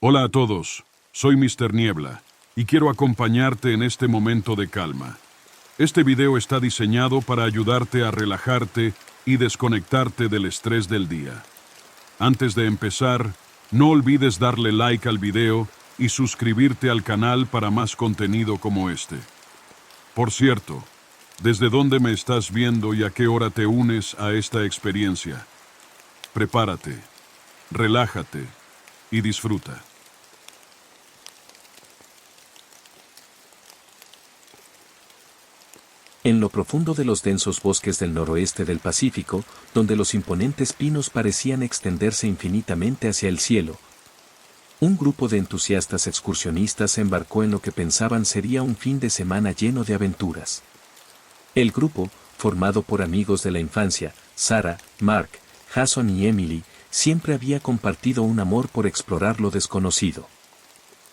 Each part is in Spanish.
Hola a todos, soy Mr. Niebla y quiero acompañarte en este momento de calma. Este video está diseñado para ayudarte a relajarte y desconectarte del estrés del día. Antes de empezar, no olvides darle like al video y suscribirte al canal para más contenido como este. Por cierto, ¿desde dónde me estás viendo y a qué hora te unes a esta experiencia? Prepárate, relájate y disfruta. En lo profundo de los densos bosques del noroeste del Pacífico, donde los imponentes pinos parecían extenderse infinitamente hacia el cielo, un grupo de entusiastas excursionistas se embarcó en lo que pensaban sería un fin de semana lleno de aventuras. El grupo, formado por amigos de la infancia, Sarah, Mark, Jason y Emily, siempre había compartido un amor por explorar lo desconocido.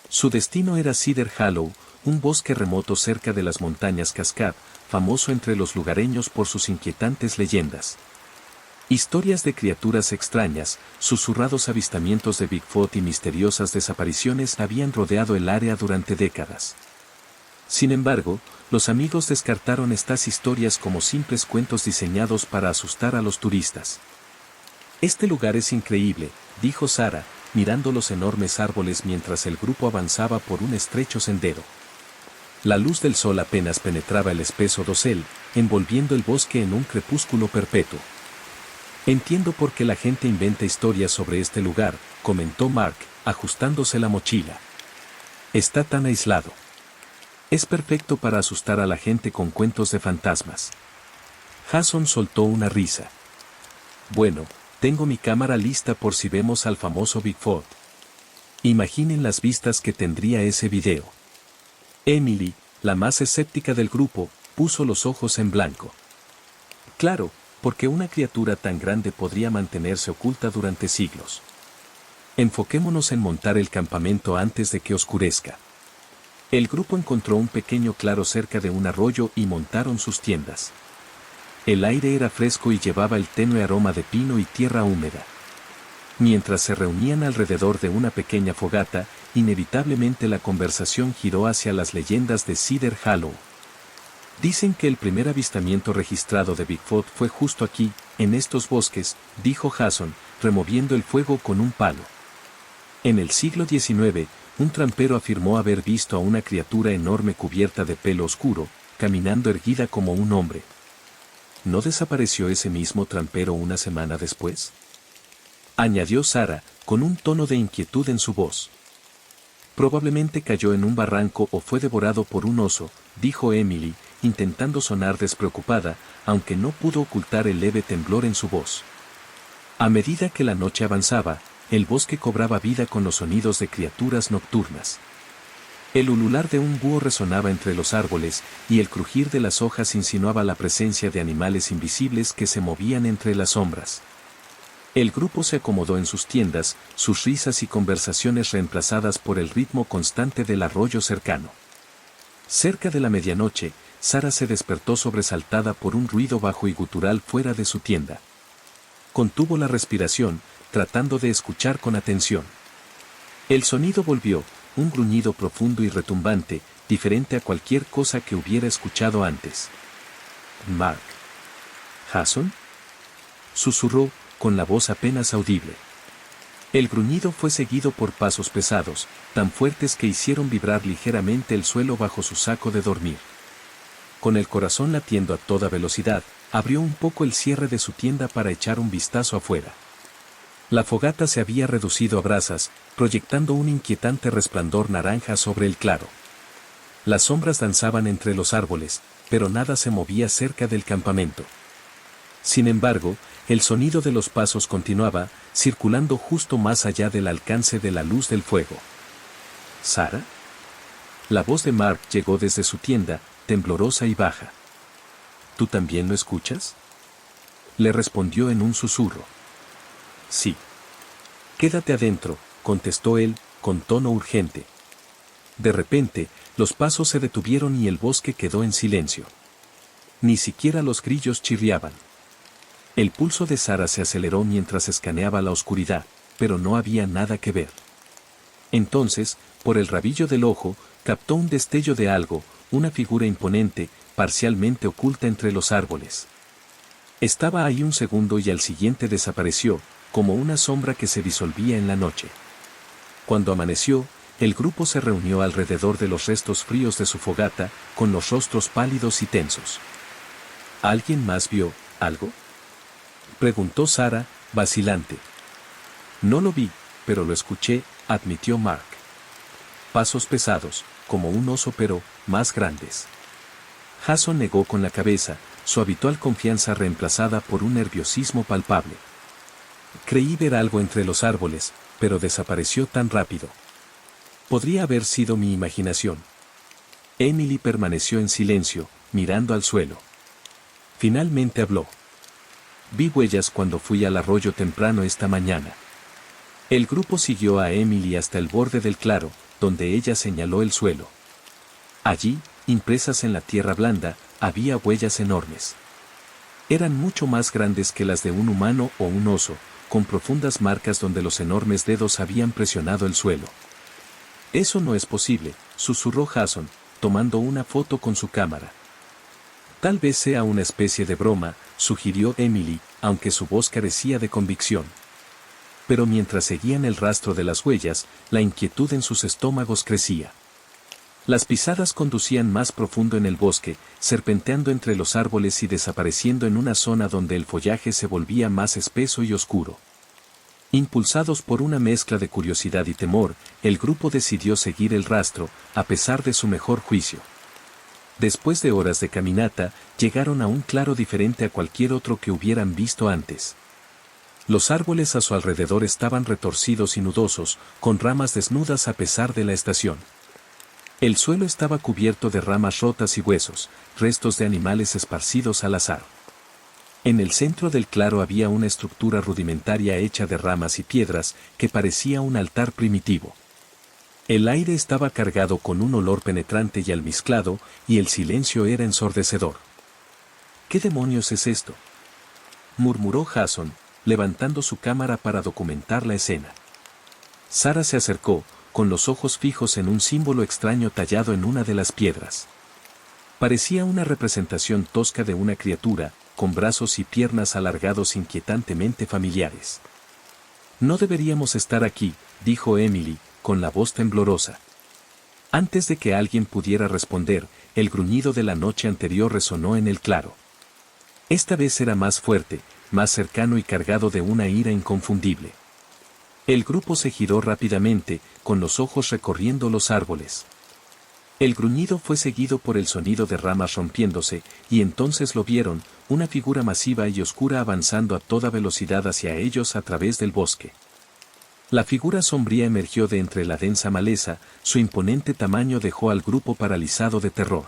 Su destino era Cedar Hollow, un bosque remoto cerca de las montañas Cascade, famoso entre los lugareños por sus inquietantes leyendas. Historias de criaturas extrañas, susurrados avistamientos de Bigfoot y misteriosas desapariciones habían rodeado el área durante décadas. Sin embargo, los amigos descartaron estas historias como simples cuentos diseñados para asustar a los turistas. «Este lugar es increíble», dijo Sarah, mirando los enormes árboles mientras el grupo avanzaba por un estrecho sendero. La luz del sol apenas penetraba el espeso dosel, envolviendo el bosque en un crepúsculo perpetuo. «Entiendo por qué la gente inventa historias sobre este lugar», comentó Mark, ajustándose la mochila. «Está tan aislado. Es perfecto para asustar a la gente con cuentos de fantasmas». Jason soltó una risa. «Bueno, tengo mi cámara lista por si vemos al famoso Bigfoot. Imaginen las vistas que tendría ese video». Emily, la más escéptica del grupo, puso los ojos en blanco. «Claro, porque una criatura tan grande podría mantenerse oculta durante siglos. Enfoquémonos en montar el campamento antes de que oscurezca». El grupo encontró un pequeño claro cerca de un arroyo y montaron sus tiendas. El aire era fresco y llevaba el tenue aroma de pino y tierra húmeda. Mientras se reunían alrededor de una pequeña fogata, inevitablemente la conversación giró hacia las leyendas de Cedar Hollow. «Dicen que el primer avistamiento registrado de Bigfoot fue justo aquí, en estos bosques», dijo Jason, removiendo el fuego con un palo. «En el siglo XIX, un trampero afirmó haber visto a una criatura enorme cubierta de pelo oscuro, caminando erguida como un hombre. ¿No desapareció ese mismo trampero una semana después?», añadió Sarah, con un tono de inquietud en su voz. «Probablemente cayó en un barranco o fue devorado por un oso», dijo Emily, intentando sonar despreocupada, aunque no pudo ocultar el leve temblor en su voz. A medida que la noche avanzaba, el bosque cobraba vida con los sonidos de criaturas nocturnas. El ulular de un búho resonaba entre los árboles, y el crujir de las hojas insinuaba la presencia de animales invisibles que se movían entre las sombras. El grupo se acomodó en sus tiendas, sus risas y conversaciones reemplazadas por el ritmo constante del arroyo cercano. Cerca de la medianoche, Sarah se despertó sobresaltada por un ruido bajo y gutural fuera de su tienda. Contuvo la respiración, tratando de escuchar con atención. El sonido volvió, un gruñido profundo y retumbante, diferente a cualquier cosa que hubiera escuchado antes. «Mark. ¿Jason?», susurró, con la voz apenas audible. El gruñido fue seguido por pasos pesados, tan fuertes que hicieron vibrar ligeramente el suelo bajo su saco de dormir. Con el corazón latiendo a toda velocidad, abrió un poco el cierre de su tienda para echar un vistazo afuera. La fogata se había reducido a brasas, proyectando un inquietante resplandor naranja sobre el claro. Las sombras danzaban entre los árboles, pero nada se movía cerca del campamento. Sin embargo, el sonido de los pasos continuaba, circulando justo más allá del alcance de la luz del fuego. «¿Sarah?». La voz de Mark llegó desde su tienda, temblorosa y baja. «¿Tú también lo escuchas?», le respondió en un susurro. «Sí». «Quédate adentro», contestó él, con tono urgente. De repente, los pasos se detuvieron y el bosque quedó en silencio. Ni siquiera los grillos chirriaban. El pulso de Sarah se aceleró mientras escaneaba la oscuridad, pero no había nada que ver. Entonces, por el rabillo del ojo, captó un destello de algo, una figura imponente, parcialmente oculta entre los árboles. Estaba ahí un segundo y al siguiente desapareció, como una sombra que se disolvía en la noche. Cuando amaneció, el grupo se reunió alrededor de los restos fríos de su fogata, con los rostros pálidos y tensos. ¿Alguien más vio algo?, preguntó Sarah, vacilante. No lo vi, pero lo escuché, admitió Mark. Pasos pesados, como un oso pero más grandes. Jason negó con la cabeza, su habitual confianza reemplazada por un nerviosismo palpable. Creí ver algo entre los árboles, pero desapareció tan rápido. Podría haber sido mi imaginación. Emily permaneció en silencio, mirando al suelo. Finalmente habló. Vi huellas cuando fui al arroyo temprano esta mañana. El grupo siguió a Emily hasta el borde del claro, donde ella señaló el suelo. Allí, impresas en la tierra blanda, había huellas enormes. Eran mucho más grandes que las de un humano o un oso, con profundas marcas donde los enormes dedos habían presionado el suelo. Eso no es posible, susurró Jason, tomando una foto con su cámara. Tal vez sea una especie de broma, sugirió Emily, aunque su voz carecía de convicción. Pero mientras seguían el rastro de las huellas, la inquietud en sus estómagos crecía. Las pisadas conducían más profundo en el bosque, serpenteando entre los árboles y desapareciendo en una zona donde el follaje se volvía más espeso y oscuro. Impulsados por una mezcla de curiosidad y temor, el grupo decidió seguir el rastro, a pesar de su mejor juicio. Después de horas de caminata, llegaron a un claro diferente a cualquier otro que hubieran visto antes. Los árboles a su alrededor estaban retorcidos y nudosos, con ramas desnudas a pesar de la estación. El suelo estaba cubierto de ramas rotas y huesos, restos de animales esparcidos al azar. En el centro del claro había una estructura rudimentaria hecha de ramas y piedras, que parecía un altar primitivo. El aire estaba cargado con un olor penetrante y almizclado, y el silencio era ensordecedor. ¿Qué demonios es esto?, murmuró Jason, levantando su cámara para documentar la escena. Sarah se acercó, con los ojos fijos en un símbolo extraño tallado en una de las piedras. Parecía una representación tosca de una criatura, con brazos y piernas alargados inquietantemente familiares. No deberíamos estar aquí, dijo Emily, con la voz temblorosa. Antes de que alguien pudiera responder, el gruñido de la noche anterior resonó en el claro. Esta vez era más fuerte, más cercano y cargado de una ira inconfundible. El grupo se giró rápidamente, con los ojos recorriendo los árboles. El gruñido fue seguido por el sonido de ramas rompiéndose, y entonces lo vieron, una figura masiva y oscura avanzando a toda velocidad hacia ellos a través del bosque. La figura sombría emergió de entre la densa maleza, su imponente tamaño dejó al grupo paralizado de terror.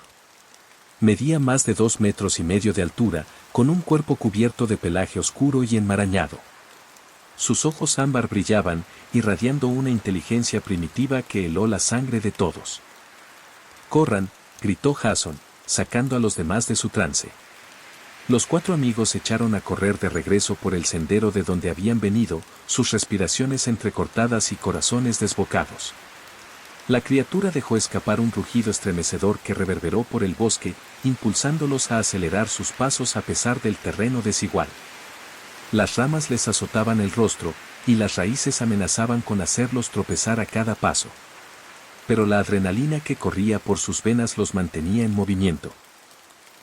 Medía más de 2,5 metros de altura, con un cuerpo cubierto de pelaje oscuro y enmarañado. Sus ojos ámbar brillaban, irradiando una inteligencia primitiva que heló la sangre de todos. «¡Corran!», gritó Jason, sacando a los demás de su trance. Los 4 amigos echaron a correr de regreso por el sendero de donde habían venido, sus respiraciones entrecortadas y corazones desbocados. La criatura dejó escapar un rugido estremecedor que reverberó por el bosque, impulsándolos a acelerar sus pasos a pesar del terreno desigual. Las ramas les azotaban el rostro, y las raíces amenazaban con hacerlos tropezar a cada paso. Pero la adrenalina que corría por sus venas los mantenía en movimiento.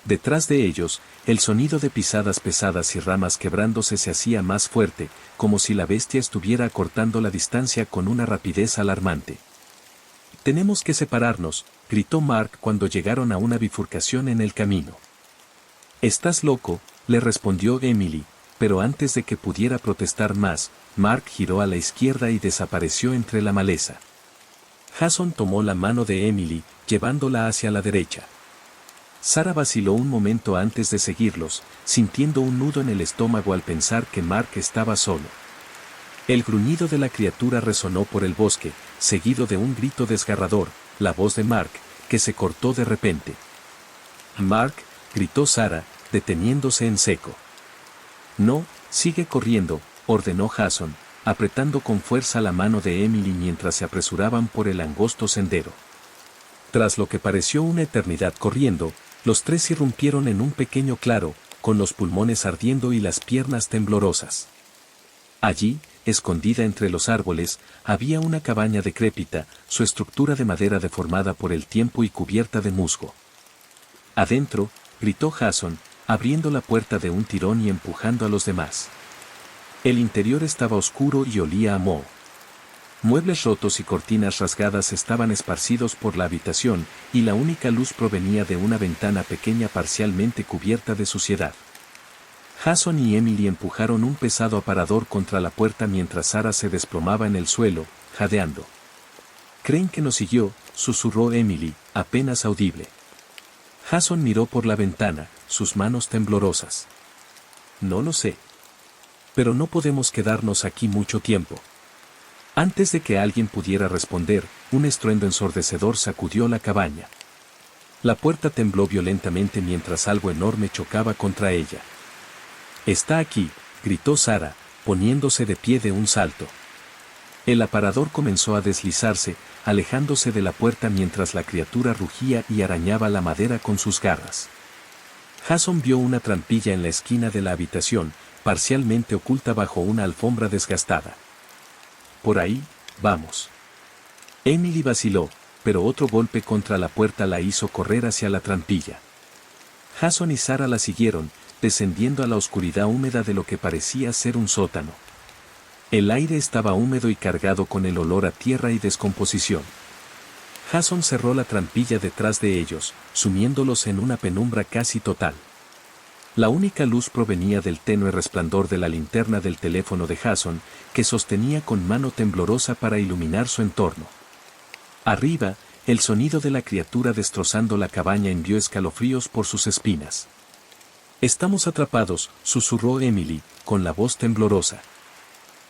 Detrás de ellos, el sonido de pisadas pesadas y ramas quebrándose se hacía más fuerte, como si la bestia estuviera acortando la distancia con una rapidez alarmante. «Tenemos que separarnos», gritó Mark cuando llegaron a una bifurcación en el camino. «¿Estás loco?», le respondió Emily, pero antes de que pudiera protestar más, Mark giró a la izquierda y desapareció entre la maleza. Jason tomó la mano de Emily, llevándola hacia la derecha. Sarah vaciló un momento antes de seguirlos, sintiendo un nudo en el estómago al pensar que Mark estaba solo. El gruñido de la criatura resonó por el bosque, seguido de un grito desgarrador, la voz de Mark, que se cortó de repente. «Mark», gritó Sarah, deteniéndose en seco. «No, sigue corriendo», ordenó Jason, apretando con fuerza la mano de Emily mientras se apresuraban por el angosto sendero. Tras lo que pareció una eternidad corriendo, los tres irrumpieron en un pequeño claro, con los pulmones ardiendo y las piernas temblorosas. Allí, escondida entre los árboles, había una cabaña decrépita, su estructura de madera deformada por el tiempo y cubierta de musgo. Adentro, gritó Jason, abriendo la puerta de un tirón y empujando a los demás. El interior estaba oscuro y olía a moho. Muebles rotos y cortinas rasgadas estaban esparcidos por la habitación, y la única luz provenía de una ventana pequeña parcialmente cubierta de suciedad. Jason y Emily empujaron un pesado aparador contra la puerta mientras Sarah se desplomaba en el suelo, jadeando. «¿Creen que nos siguió?», susurró Emily, apenas audible. Jason miró por la ventana, sus manos temblorosas. «No lo sé. Pero no podemos quedarnos aquí mucho tiempo». Antes de que alguien pudiera responder, un estruendo ensordecedor sacudió la cabaña. La puerta tembló violentamente mientras algo enorme chocaba contra ella. «Está aquí», gritó Sarah, poniéndose de pie de un salto. El aparador comenzó a deslizarse, alejándose de la puerta mientras la criatura rugía y arañaba la madera con sus garras. Jason vio una trampilla en la esquina de la habitación, parcialmente oculta bajo una alfombra desgastada. «Por ahí, vamos». Emily vaciló, pero otro golpe contra la puerta la hizo correr hacia la trampilla. Jason y Sarah la siguieron, descendiendo a la oscuridad húmeda de lo que parecía ser un sótano. El aire estaba húmedo y cargado con el olor a tierra y descomposición. Jason cerró la trampilla detrás de ellos, sumiéndolos en una penumbra casi total. La única luz provenía del tenue resplandor de la linterna del teléfono de Jason, que sostenía con mano temblorosa para iluminar su entorno. Arriba, el sonido de la criatura destrozando la cabaña envió escalofríos por sus espinas. «Estamos atrapados», susurró Emily, con la voz temblorosa.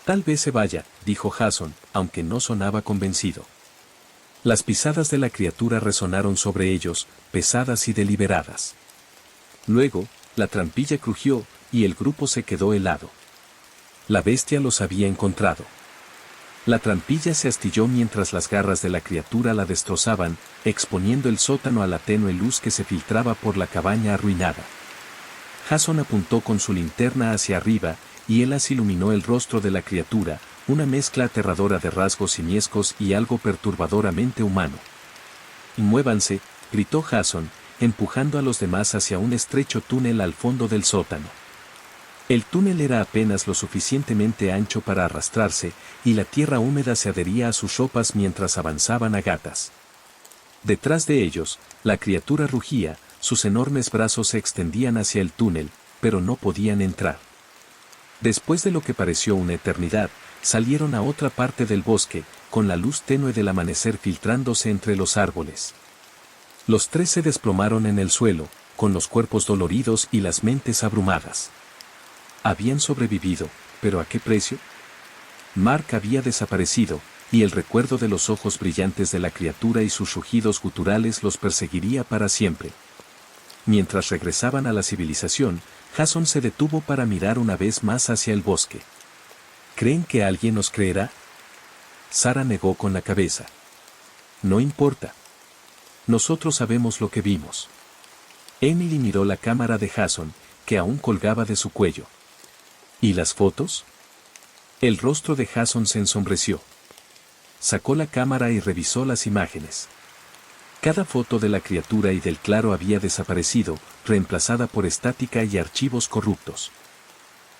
«Tal vez se vaya», dijo Jason, aunque no sonaba convencido. Las pisadas de la criatura resonaron sobre ellos, pesadas y deliberadas. Luego, la trampilla crujió, y el grupo se quedó helado. La bestia los había encontrado. La trampilla se astilló mientras las garras de la criatura la destrozaban, exponiendo el sótano a la tenue luz que se filtraba por la cabaña arruinada. Jason apuntó con su linterna hacia arriba, y él así iluminó el rostro de la criatura, una mezcla aterradora de rasgos simiescos y algo perturbadoramente humano. «Muévanse», gritó Jason, empujando a los demás hacia un estrecho túnel al fondo del sótano. El túnel era apenas lo suficientemente ancho para arrastrarse, y la tierra húmeda se adhería a sus ropas mientras avanzaban a gatas. Detrás de ellos, la criatura rugía, sus enormes brazos se extendían hacia el túnel, pero no podían entrar. Después de lo que pareció una eternidad, salieron a otra parte del bosque, con la luz tenue del amanecer filtrándose entre los árboles. Los tres se desplomaron en el suelo, con los cuerpos doloridos y las mentes abrumadas. Habían sobrevivido, pero ¿a qué precio? Mark había desaparecido, y el recuerdo de los ojos brillantes de la criatura y sus rugidos guturales los perseguiría para siempre. Mientras regresaban a la civilización, Jason se detuvo para mirar una vez más hacia el bosque. ¿Creen que alguien nos creerá? Sarah negó con la cabeza. No importa. Nosotros sabemos lo que vimos. Emily miró la cámara de Jason, que aún colgaba de su cuello. ¿Y las fotos? El rostro de Jason se ensombreció. Sacó la cámara y revisó las imágenes. Cada foto de la criatura y del claro había desaparecido, reemplazada por estática y archivos corruptos.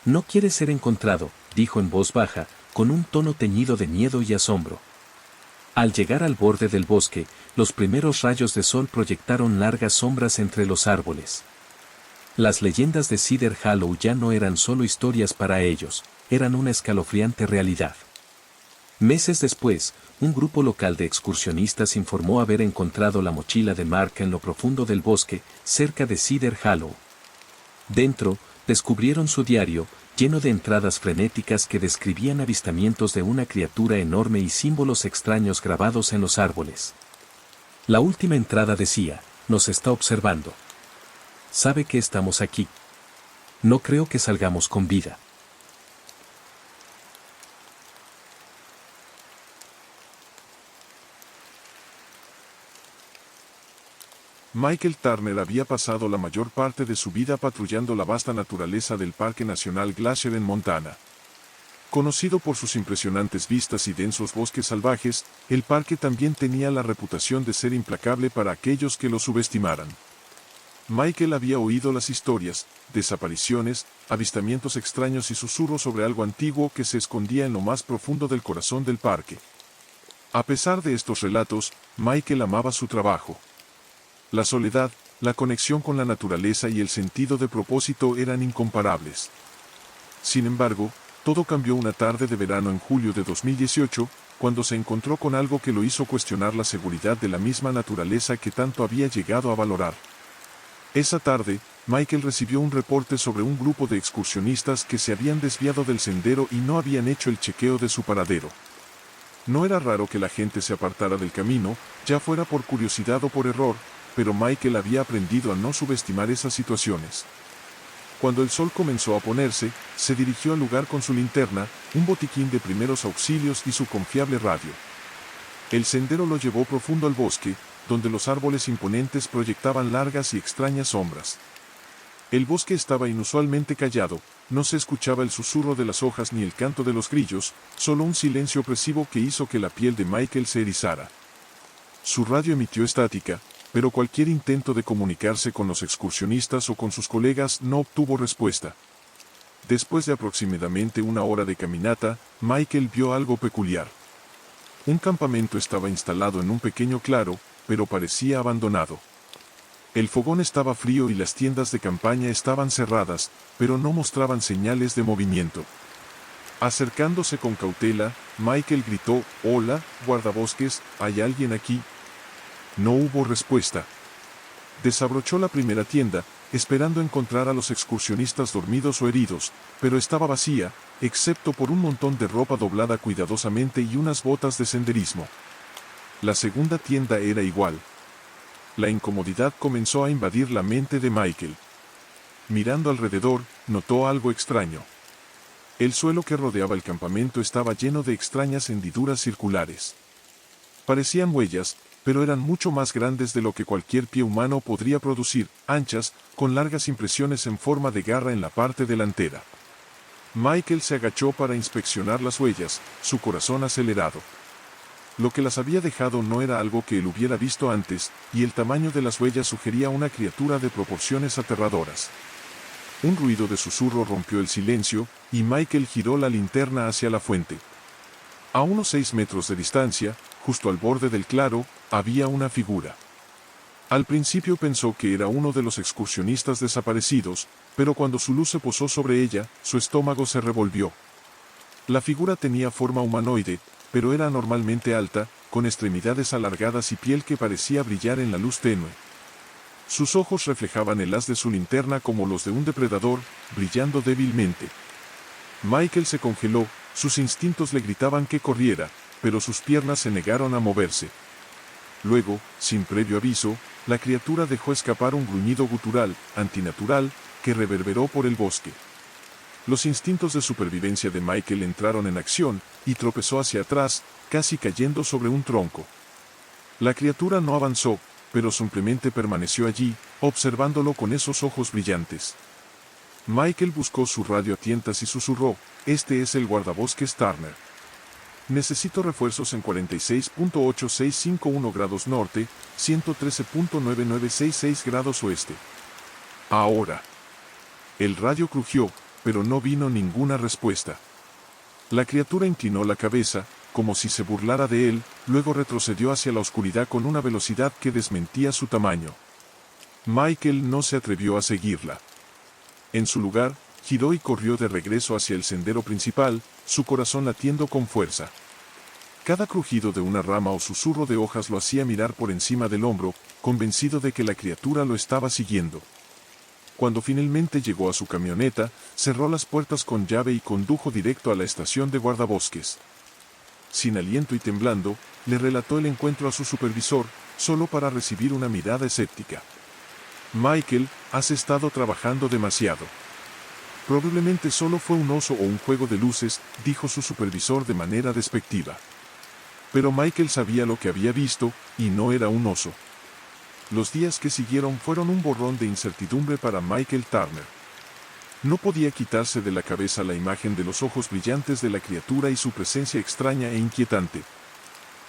«No quiere ser encontrado», dijo en voz baja, con un tono teñido de miedo y asombro. Al llegar al borde del bosque, los primeros rayos de sol proyectaron largas sombras entre los árboles. Las leyendas de Cedar Hollow ya no eran solo historias para ellos, eran una escalofriante realidad. Meses después, un grupo local de excursionistas informó haber encontrado la mochila de Mark en lo profundo del bosque, cerca de Cedar Hollow. Dentro, descubrieron su diario, lleno de entradas frenéticas que describían avistamientos de una criatura enorme y símbolos extraños grabados en los árboles. La última entrada decía: «Nos está observando. Sabe que estamos aquí. No creo que salgamos con vida». Michael Turner había pasado la mayor parte de su vida patrullando la vasta naturaleza del Parque Nacional Glacier en Montana. Conocido por sus impresionantes vistas y densos bosques salvajes, el parque también tenía la reputación de ser implacable para aquellos que lo subestimaran. Michael había oído las historias, desapariciones, avistamientos extraños y susurros sobre algo antiguo que se escondía en lo más profundo del corazón del parque. A pesar de estos relatos, Michael amaba su trabajo. La soledad, la conexión con la naturaleza y el sentido de propósito eran incomparables. Sin embargo, todo cambió una tarde de verano en julio de 2018, cuando se encontró con algo que lo hizo cuestionar la seguridad de la misma naturaleza que tanto había llegado a valorar. Esa tarde, Michael recibió un reporte sobre un grupo de excursionistas que se habían desviado del sendero y no habían hecho el chequeo de su paradero. No era raro que la gente se apartara del camino, ya fuera por curiosidad o por error, pero Michael había aprendido a no subestimar esas situaciones. Cuando el sol comenzó a ponerse, se dirigió al lugar con su linterna, un botiquín de primeros auxilios y su confiable radio. El sendero lo llevó profundo al bosque, donde los árboles imponentes proyectaban largas y extrañas sombras. El bosque estaba inusualmente callado, no se escuchaba el susurro de las hojas ni el canto de los grillos, solo un silencio opresivo que hizo que la piel de Michael se erizara. Su radio emitió estática, pero cualquier intento de comunicarse con los excursionistas o con sus colegas no obtuvo respuesta. Después de aproximadamente una hora de caminata, Michael vio algo peculiar. Un campamento estaba instalado en un pequeño claro, pero parecía abandonado. El fogón estaba frío y las tiendas de campaña estaban cerradas, pero no mostraban señales de movimiento. Acercándose con cautela, Michael gritó: «Hola, guardabosques, ¿hay alguien aquí?». No hubo respuesta. Desabrochó la primera tienda, esperando encontrar a los excursionistas dormidos o heridos, pero estaba vacía, excepto por un montón de ropa doblada cuidadosamente y unas botas de senderismo. La segunda tienda era igual. La incomodidad comenzó a invadir la mente de Michael. Mirando alrededor, notó algo extraño. El suelo que rodeaba el campamento estaba lleno de extrañas hendiduras circulares. Parecían huellas, pero eran mucho más grandes de lo que cualquier pie humano podría producir, anchas, con largas impresiones en forma de garra en la parte delantera. Michael se agachó para inspeccionar las huellas, su corazón acelerado. Lo que las había dejado no era algo que él hubiera visto antes, y el tamaño de las huellas sugería una criatura de proporciones aterradoras. Un ruido de susurro rompió el silencio, y Michael giró la linterna hacia la fuente. A unos 6 metros de distancia, justo al borde del claro, había una figura. Al principio pensó que era uno de los excursionistas desaparecidos, pero cuando su luz se posó sobre ella, su estómago se revolvió. La figura tenía forma humanoide, pero era anormalmente alta, con extremidades alargadas y piel que parecía brillar en la luz tenue. Sus ojos reflejaban el haz de su linterna como los de un depredador, brillando débilmente. Michael se congeló, sus instintos le gritaban que corriera, pero sus piernas se negaron a moverse. Luego, sin previo aviso, la criatura dejó escapar un gruñido gutural, antinatural, que reverberó por el bosque. Los instintos de supervivencia de Michael entraron en acción, y tropezó hacia atrás, casi cayendo sobre un tronco. La criatura no avanzó, pero simplemente permaneció allí, observándolo con esos ojos brillantes. Michael buscó su radio a tientas y susurró: «Este es el guardabosques Turner. Necesito refuerzos en 46.8651 grados norte, 113.9966 grados oeste. Ahora». El radio crujió, pero no vino ninguna respuesta. La criatura inclinó la cabeza, como si se burlara de él, luego retrocedió hacia la oscuridad con una velocidad que desmentía su tamaño. Michael no se atrevió a seguirla. En su lugar, giró y corrió de regreso hacia el sendero principal, su corazón latiendo con fuerza. Cada crujido de una rama o susurro de hojas lo hacía mirar por encima del hombro, convencido de que la criatura lo estaba siguiendo. Cuando finalmente llegó a su camioneta, cerró las puertas con llave y condujo directo a la estación de guardabosques. Sin aliento y temblando, le relató el encuentro a su supervisor, solo para recibir una mirada escéptica. «Michael, has estado trabajando demasiado. Probablemente solo fue un oso o un juego de luces», dijo su supervisor de manera despectiva. Pero Michael sabía lo que había visto, y no era un oso. Los días que siguieron fueron un borrón de incertidumbre para Michael Turner. No podía quitarse de la cabeza la imagen de los ojos brillantes de la criatura y su presencia extraña e inquietante.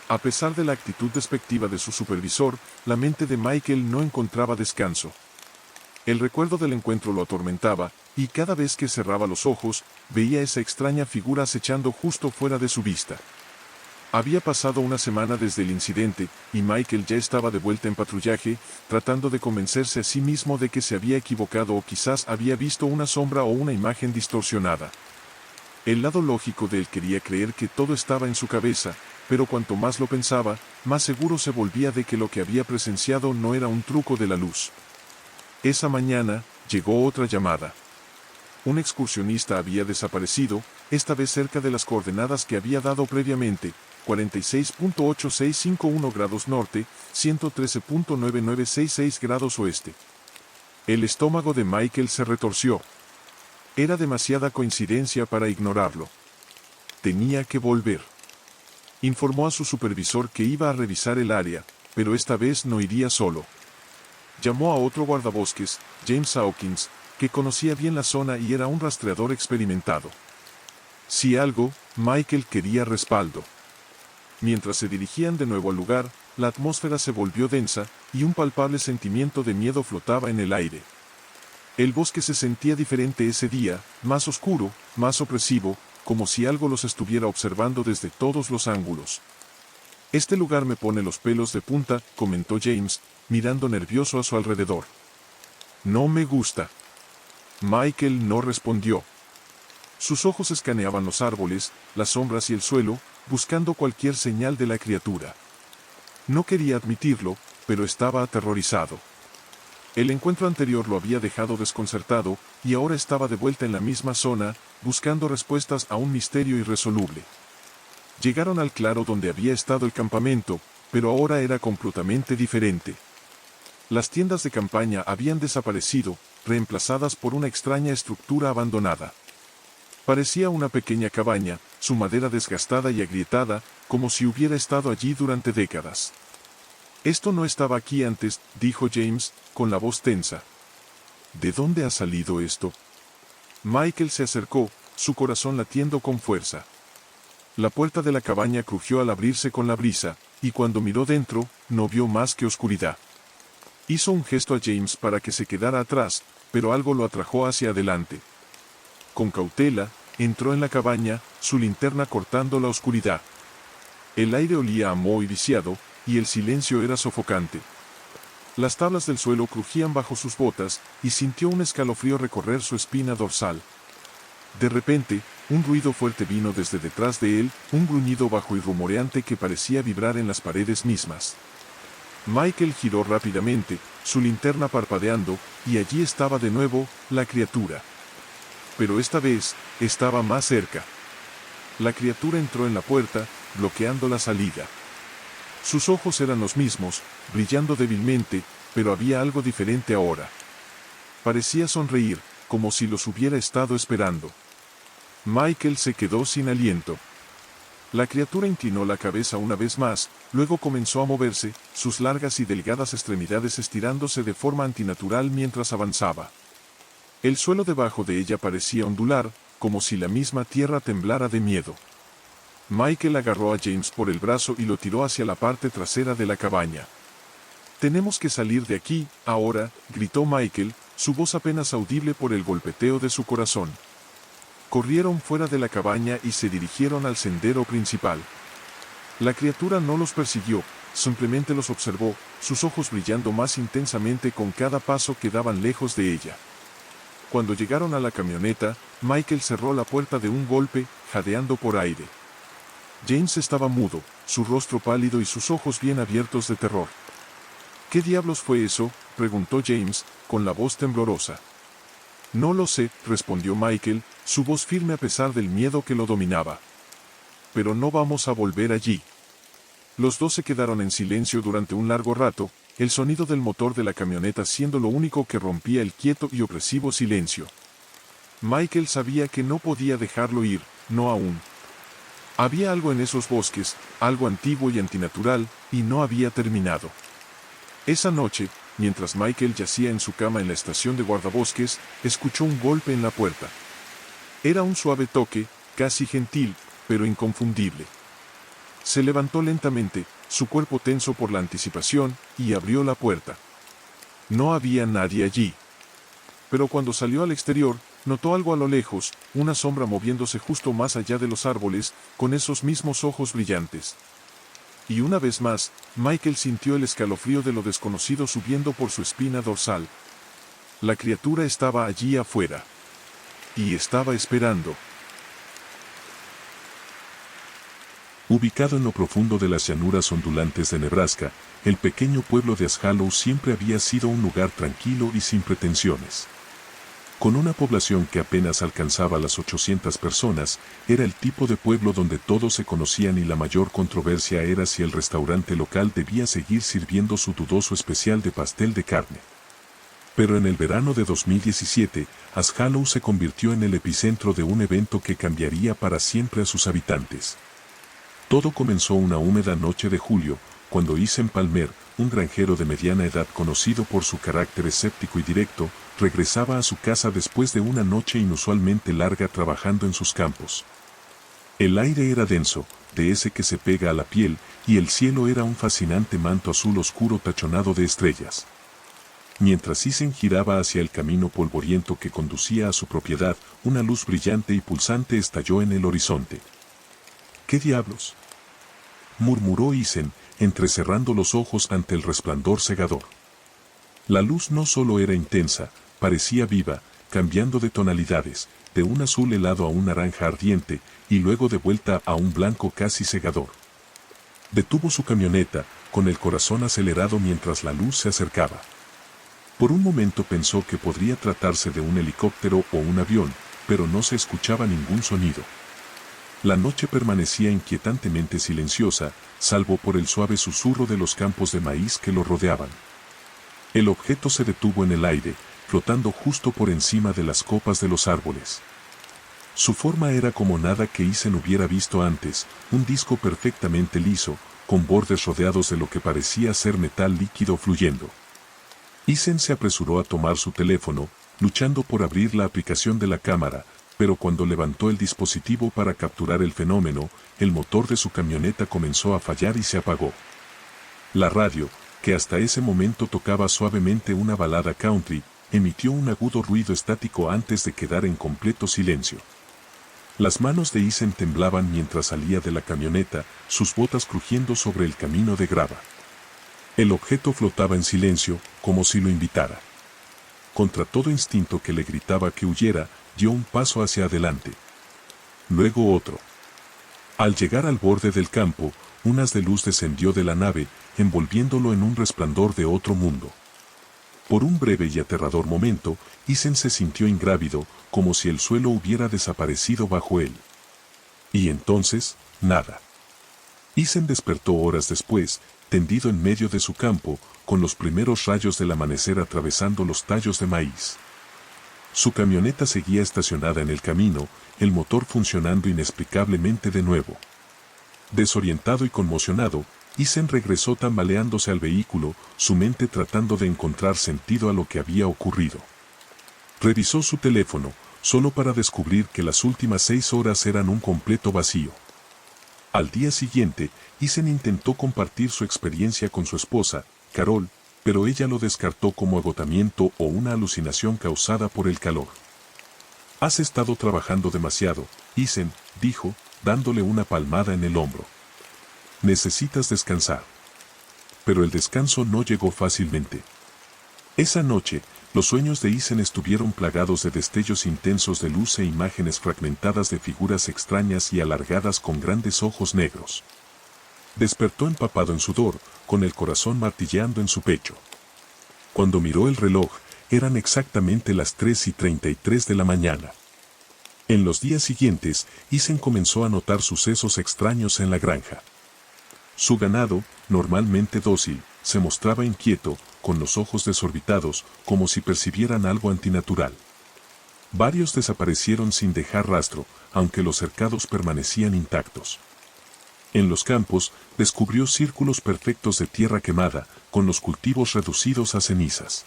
A pesar de la actitud despectiva de su supervisor, la mente de Michael no encontraba descanso. El recuerdo del encuentro lo atormentaba, y cada vez que cerraba los ojos, veía esa extraña figura acechando justo fuera de su vista. Había pasado una semana desde el incidente, y Michael ya estaba de vuelta en patrullaje, tratando de convencerse a sí mismo de que se había equivocado o quizás había visto una sombra o una imagen distorsionada. El lado lógico de él quería creer que todo estaba en su cabeza, pero cuanto más lo pensaba, más seguro se volvía de que lo que había presenciado no era un truco de la luz. Esa mañana, llegó otra llamada. Un excursionista había desaparecido, esta vez cerca de las coordenadas que había dado previamente, 46.8651 grados norte, 113.9966 grados oeste. El estómago de Michael se retorció. Era demasiada coincidencia para ignorarlo. Tenía que volver. Informó a su supervisor que iba a revisar el área, pero esta vez no iría solo. Llamó a otro guardabosques, James Hawkins, que conocía bien la zona y era un rastreador experimentado. Si algo, Michael quería respaldo. Mientras se dirigían de nuevo al lugar, la atmósfera se volvió densa, y un palpable sentimiento de miedo flotaba en el aire. El bosque se sentía diferente ese día, más oscuro, más opresivo, como si algo los estuviera observando desde todos los ángulos. «Este lugar me pone los pelos de punta», comentó James, mirando nervioso a su alrededor. «No me gusta». Michael no respondió. Sus ojos escaneaban los árboles, las sombras y el suelo, buscando cualquier señal de la criatura. No quería admitirlo, pero estaba aterrorizado. El encuentro anterior lo había dejado desconcertado, y ahora estaba de vuelta en la misma zona, buscando respuestas a un misterio irresoluble. Llegaron al claro donde había estado el campamento, pero ahora era completamente diferente. Las tiendas de campaña habían desaparecido, reemplazadas por una extraña estructura abandonada. Parecía una pequeña cabaña, su madera desgastada y agrietada, como si hubiera estado allí durante décadas. «Esto no estaba aquí antes», dijo James, con la voz tensa. «¿De dónde ha salido esto?» Michael se acercó, su corazón latiendo con fuerza. La puerta de la cabaña crujió al abrirse con la brisa, y cuando miró dentro, no vio más que oscuridad. Hizo un gesto a James para que se quedara atrás, pero algo lo atrajo hacia adelante. Con cautela, entró en la cabaña, su linterna cortando la oscuridad. El aire olía a moho y viciado, y el silencio era sofocante. Las tablas del suelo crujían bajo sus botas, y sintió un escalofrío recorrer su espina dorsal. De repente, un ruido fuerte vino desde detrás de él, un gruñido bajo y rumoreante que parecía vibrar en las paredes mismas. Michael giró rápidamente, su linterna parpadeando, y allí estaba de nuevo, la criatura. Pero esta vez, estaba más cerca. La criatura entró en la puerta, bloqueando la salida. Sus ojos eran los mismos, brillando débilmente, pero había algo diferente ahora. Parecía sonreír, como si los hubiera estado esperando. Michael se quedó sin aliento. La criatura inclinó la cabeza una vez más, luego comenzó a moverse, sus largas y delgadas extremidades estirándose de forma antinatural mientras avanzaba. El suelo debajo de ella parecía ondular, como si la misma tierra temblara de miedo. Michael agarró a James por el brazo y lo tiró hacia la parte trasera de la cabaña. «Tenemos que salir de aquí, ahora», gritó Michael, su voz apenas audible por el golpeteo de su corazón. Corrieron fuera de la cabaña y se dirigieron al sendero principal. La criatura no los persiguió, simplemente los observó, sus ojos brillando más intensamente con cada paso que daban lejos de ella. Cuando llegaron a la camioneta, Michael cerró la puerta de un golpe, jadeando por aire. James estaba mudo, su rostro pálido y sus ojos bien abiertos de terror. «¿Qué diablos fue eso?», preguntó James, con la voz temblorosa. «No lo sé», respondió Michael, su voz firme a pesar del miedo que lo dominaba. «Pero no vamos a volver allí». Los dos se quedaron en silencio durante un largo rato, el sonido del motor de la camioneta siendo lo único que rompía el quieto y opresivo silencio. Michael sabía que no podía dejarlo ir, no aún. Había algo en esos bosques, algo antiguo y antinatural, y no había terminado. Esa noche, mientras Michael yacía en su cama en la estación de guardabosques, escuchó un golpe en la puerta. Era un suave toque, casi gentil, pero inconfundible. Se levantó lentamente, su cuerpo tenso por la anticipación, y abrió la puerta. No había nadie allí. Pero cuando salió al exterior, notó algo a lo lejos, una sombra moviéndose justo más allá de los árboles, con esos mismos ojos brillantes. Y una vez más, Michael sintió el escalofrío de lo desconocido subiendo por su espina dorsal. La criatura estaba allí afuera. Y estaba esperando. Ubicado en lo profundo de las llanuras ondulantes de Nebraska, el pequeño pueblo de Ashallow siempre había sido un lugar tranquilo y sin pretensiones. Con una población que apenas alcanzaba las 800 personas, era el tipo de pueblo donde todos se conocían y la mayor controversia era si el restaurante local debía seguir sirviendo su dudoso especial de pastel de carne. Pero en el verano de 2017, Ashallow se convirtió en el epicentro de un evento que cambiaría para siempre a sus habitantes. Todo comenzó una húmeda noche de julio, cuando Ethan Palmer, un granjero de mediana edad conocido por su carácter escéptico y directo, regresaba a su casa después de una noche inusualmente larga trabajando en sus campos. El aire era denso, de ese que se pega a la piel, y el cielo era un fascinante manto azul oscuro tachonado de estrellas. Mientras Ethan giraba hacia el camino polvoriento que conducía a su propiedad, una luz brillante y pulsante estalló en el horizonte. ¿Qué diablos?, murmuró Ethan, entrecerrando los ojos ante el resplandor cegador. La luz no solo era intensa, parecía viva, cambiando de tonalidades, de un azul helado a un naranja ardiente, y luego de vuelta a un blanco casi cegador. Detuvo su camioneta, con el corazón acelerado mientras la luz se acercaba. Por un momento pensó que podría tratarse de un helicóptero o un avión, pero no se escuchaba ningún sonido. La noche permanecía inquietantemente silenciosa, salvo por el suave susurro de los campos de maíz que lo rodeaban. El objeto se detuvo en el aire, flotando justo por encima de las copas de los árboles. Su forma era como nada que Ethan hubiera visto antes, un disco perfectamente liso, con bordes rodeados de lo que parecía ser metal líquido fluyendo. Ethan se apresuró a tomar su teléfono, luchando por abrir la aplicación de la cámara, pero cuando levantó el dispositivo para capturar el fenómeno, el motor de su camioneta comenzó a fallar y se apagó. La radio, que hasta ese momento tocaba suavemente una balada country, emitió un agudo ruido estático antes de quedar en completo silencio. Las manos de Ethan temblaban mientras salía de la camioneta, sus botas crujiendo sobre el camino de grava. El objeto flotaba en silencio, como si lo invitara. Contra todo instinto que le gritaba que huyera, dio un paso hacia adelante. Luego otro. Al llegar al borde del campo, un haz de luz descendió de la nave, envolviéndolo en un resplandor de otro mundo. Por un breve y aterrador momento, Ethan se sintió ingrávido, como si el suelo hubiera desaparecido bajo él. Y entonces, nada. Ethan despertó horas después, tendido en medio de su campo, con los primeros rayos del amanecer atravesando los tallos de maíz. Su camioneta seguía estacionada en el camino, el motor funcionando inexplicablemente de nuevo. Desorientado y conmocionado, Ethan regresó tambaleándose al vehículo, su mente tratando de encontrar sentido a lo que había ocurrido. Revisó su teléfono, solo para descubrir que las últimas 6 horas eran un completo vacío. Al día siguiente, Ethan intentó compartir su experiencia con su esposa, Carol, pero ella lo descartó como agotamiento o una alucinación causada por el calor. «Has estado trabajando demasiado», Ethan dijo, dándole una palmada en el hombro. «Necesitas descansar». Pero el descanso no llegó fácilmente. Esa noche, los sueños de Ethan estuvieron plagados de destellos intensos de luz e imágenes fragmentadas de figuras extrañas y alargadas con grandes ojos negros. Despertó empapado en sudor, con el corazón martilleando en su pecho. Cuando miró el reloj, eran exactamente las 3:33 de la mañana. En los días siguientes, Ethan comenzó a notar sucesos extraños en la granja. Su ganado, normalmente dócil, se mostraba inquieto, con los ojos desorbitados, como si percibieran algo antinatural. Varios desaparecieron sin dejar rastro, aunque los cercados permanecían intactos. En los campos, descubrió círculos perfectos de tierra quemada, con los cultivos reducidos a cenizas.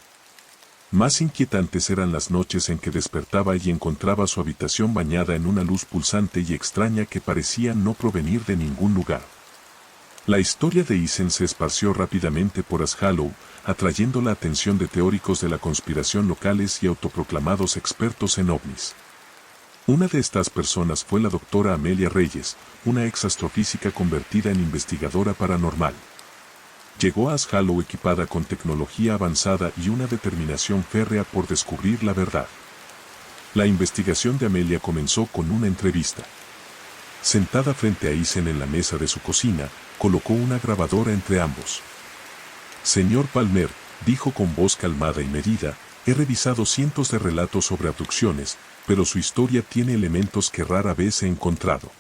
Más inquietantes eran las noches en que despertaba y encontraba su habitación bañada en una luz pulsante y extraña que parecía no provenir de ningún lugar. La historia de Isen se esparció rápidamente por Ashhallow, atrayendo la atención de teóricos de la conspiración locales y autoproclamados expertos en ovnis. Una de estas personas fue la doctora Amelia Reyes, una ex astrofísica convertida en investigadora paranormal. Llegó a Ashhallow equipada con tecnología avanzada y una determinación férrea por descubrir la verdad. La investigación de Amelia comenzó con una entrevista. Sentada frente a Isen en la mesa de su cocina, colocó una grabadora entre ambos. Señor Palmer, dijo con voz calmada y medida, he revisado cientos de relatos sobre abducciones, pero su historia tiene elementos que rara vez he encontrado.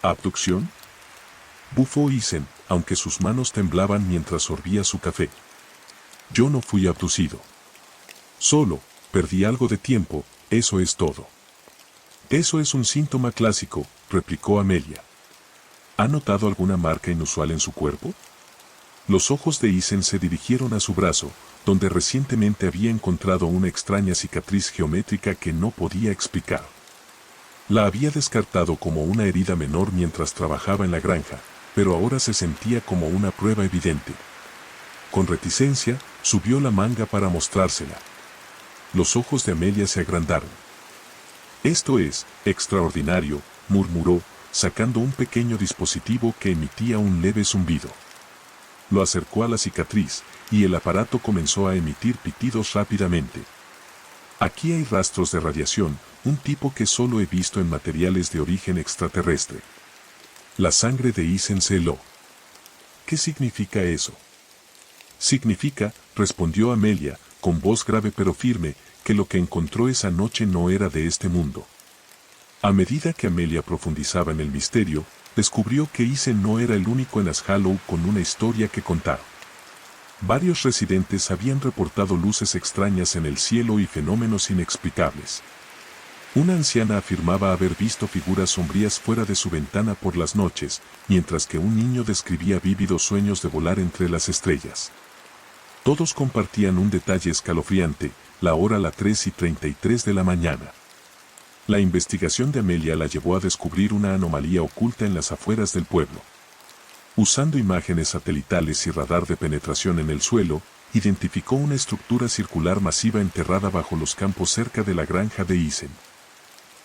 ¿Abducción? Bufó Isen, aunque sus manos temblaban mientras sorbía su café. Yo no fui abducido. Solo, perdí algo de tiempo, eso es todo. Eso es un síntoma clásico, replicó Amelia. ¿Ha notado alguna marca inusual en su cuerpo? Los ojos de Isen se dirigieron a su brazo, donde recientemente había encontrado una extraña cicatriz geométrica que no podía explicar. La había descartado como una herida menor mientras trabajaba en la granja, pero ahora se sentía como una prueba evidente. Con reticencia, subió la manga para mostrársela. Los ojos de Amelia se agrandaron. Esto es extraordinario, murmuró, sacando un pequeño dispositivo que emitía un leve zumbido. Lo acercó a la cicatriz, y el aparato comenzó a emitir pitidos rápidamente. Aquí hay rastros de radiación, un tipo que solo he visto en materiales de origen extraterrestre. La sangre de Isen se heló. ¿Qué significa eso? Significa, respondió Amelia, con voz grave pero firme, que lo que encontró esa noche no era de este mundo. A medida que Amelia profundizaba en el misterio, descubrió que Isen no era el único en Ashhallow con una historia que contar. Varios residentes habían reportado luces extrañas en el cielo y fenómenos inexplicables. Una anciana afirmaba haber visto figuras sombrías fuera de su ventana por las noches, mientras que un niño describía vívidos sueños de volar entre las estrellas. Todos compartían un detalle escalofriante, la hora las 3:33 de la mañana. La investigación de Amelia la llevó a descubrir una anomalía oculta en las afueras del pueblo. Usando imágenes satelitales y radar de penetración en el suelo, identificó una estructura circular masiva enterrada bajo los campos cerca de la granja de Isen.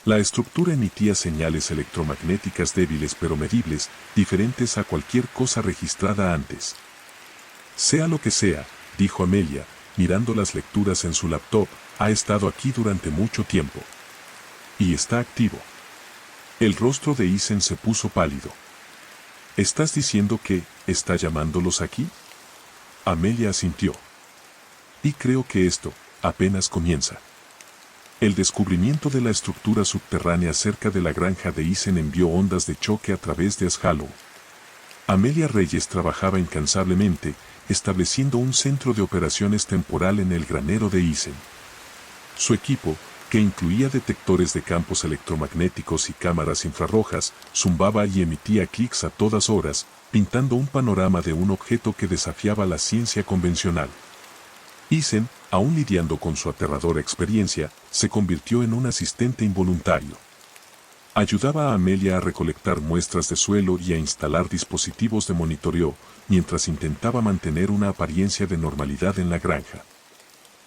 La estructura emitía señales electromagnéticas débiles pero medibles, diferentes a cualquier cosa registrada antes. Sea lo que sea, dijo Amelia, mirando las lecturas en su laptop, ha estado aquí durante mucho tiempo. Y está activo. El rostro de Isen se puso pálido. ¿Estás diciendo que está llamándolos aquí? Amelia asintió. Y creo que esto apenas comienza. El descubrimiento de la estructura subterránea cerca de la granja de Isen envió ondas de choque a través de Ashhallow. Amelia Reyes trabajaba incansablemente, estableciendo un centro de operaciones temporal en el granero de Isen. Su equipo, que incluía detectores de campos electromagnéticos y cámaras infrarrojas, zumbaba y emitía clics a todas horas, pintando un panorama de un objeto que desafiaba la ciencia convencional. Isen, aún lidiando con su aterradora experiencia, se convirtió en un asistente involuntario. Ayudaba a Amelia a recolectar muestras de suelo y a instalar dispositivos de monitoreo, mientras intentaba mantener una apariencia de normalidad en la granja.